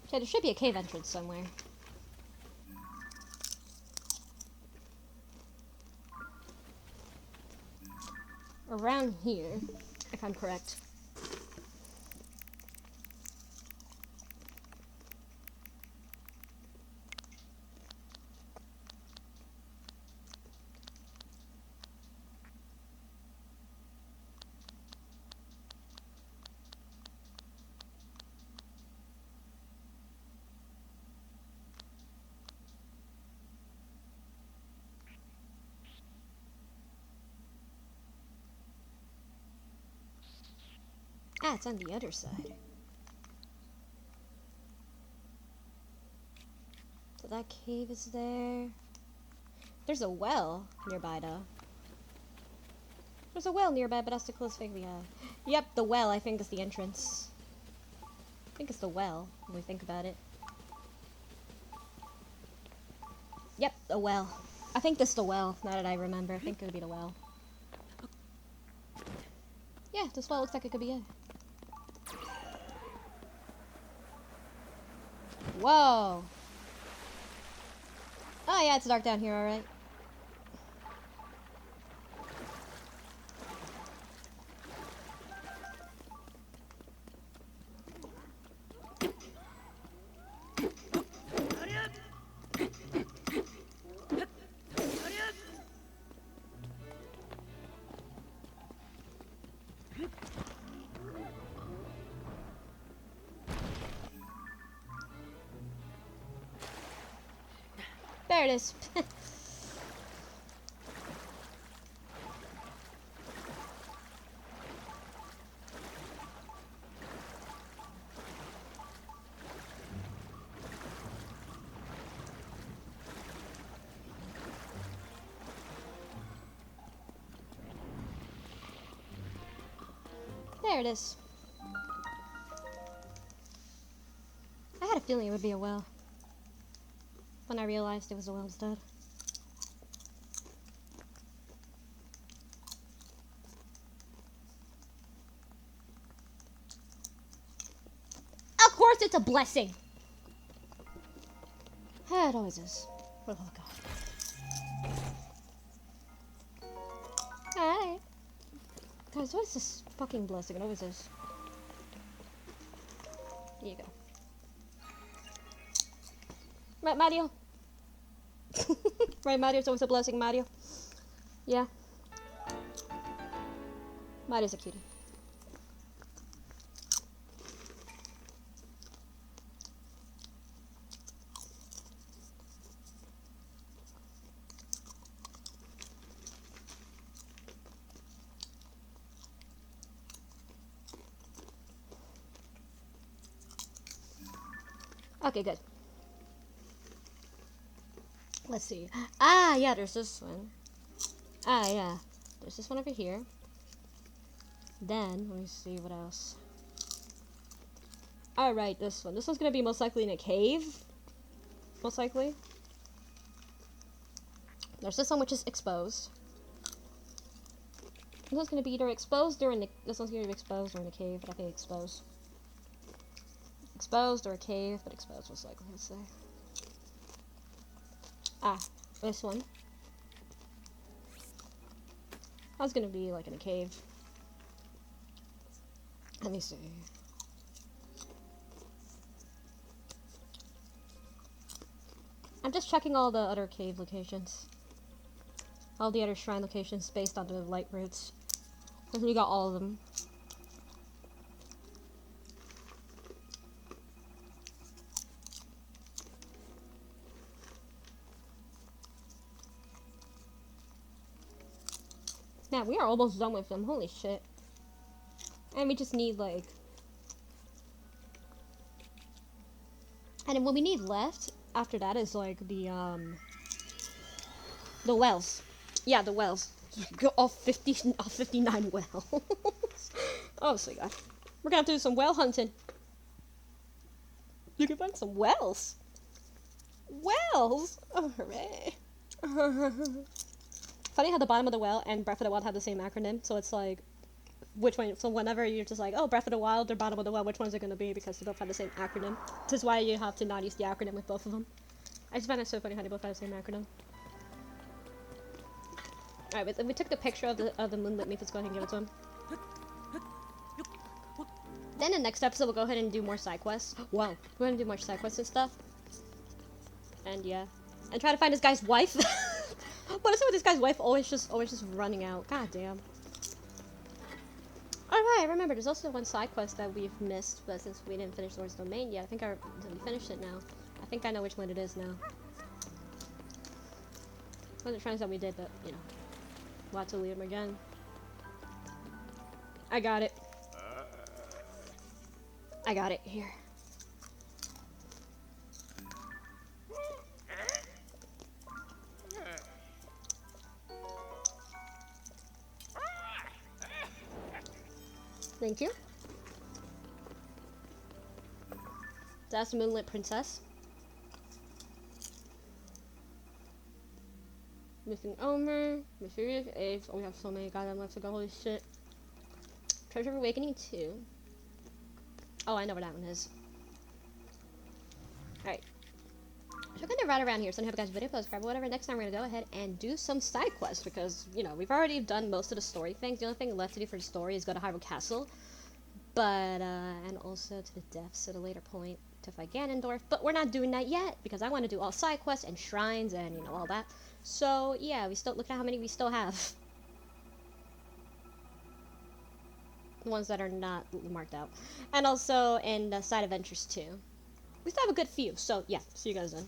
Okay, there should be a cave entrance somewhere. Around here, if I'm correct. Ah, it's on the other side. So that cave is there. There's a well nearby, though. There's a well nearby, but that's the closest thing we have. Yep, the well, I think, is the entrance. I think it's the well, when we think about it. Yep, the well. I think this is the well, now that I remember. I think it would be the well. Yeah, this well looks like it could be it. Whoa! Oh yeah, it's dark down here, alright. There it is. There it is. I had a feeling it would be a well. When I realized it was a well instead. Of course it's a blessing! It always is. Oh god. Alright. Guys, what is this fucking blessing? It always is. Here you go. Right, Mario? Right, Mario? It's always a blessing, Mario. Yeah. Mario's a cutie. Okay, good. Let's see. Ah, yeah, there's this one. Ah, yeah. There's this one over here. Then, let me see what else. Alright, this one. This one's gonna be most likely in a cave. Most likely. There's this one which is exposed. This one's gonna be either exposed or in the. This one's gonna be exposed or in a cave, but I think exposed. Exposed or a cave, but exposed most likely, let's say. Ah, this one. I was gonna be like in a cave. Let me see. I'm just checking all the other cave locations. All the other shrine locations based on the light routes. Because we got all of them. Man, we are almost done with them. Holy shit. And we just need, like... And then what we need left after that is, like, the wells. Yeah, the wells. All 59 wells. Oh, my god. We're gonna have to do some well hunting. You can find some wells. Wells! Oh, hooray. Funny how the bottom of the well and Breath of the Wild have the same acronym, so it's like, which one, so whenever you're just like, oh, Breath of the Wild or bottom of the well, which one's it going to be, because they both have the same acronym. This is why you have to not use the acronym with both of them. I just find it so funny how they both have the same acronym. Alright, we took the picture of the moonlit leaf, let's go ahead and give it to him. Then the next episode we'll go ahead and do more side quests. Wow, we're going to do more side quests and stuff. And yeah. And try to find this guy's wife. What is it with this guy's wife always just running out? God damn. Alright, remember, there's also one side quest that we've missed, but since we didn't finish Lord's Domain yet, I think we finished it now. I think I know which one it is now. Wasn't trying to say we did, but, you know. We'll have to leave him again. I got it. I got it here. Thank you. That's the Moonlit Princess. Missing Omer, Mysterious Age. Oh, we have so many goddamn left to go. Holy shit. Treasure of Awakening 2. Oh, I know where that one is. Alright. So we're gonna right around here. So I hope you guys video, subscribe, whatever. Next time we're gonna go ahead and do some side quests because, you know, we've already done most of the story things. The only thing left to do for the story is go to Hyrule Castle. But, and also to the depths at a later point to fight Ganondorf. But we're not doing that yet because I want to do all side quests and shrines and, you know, all that. So, yeah, we still, look at how many we still have. The ones that are not marked out. And also in the side adventures too. We still have a good few. So, yeah, see you guys then.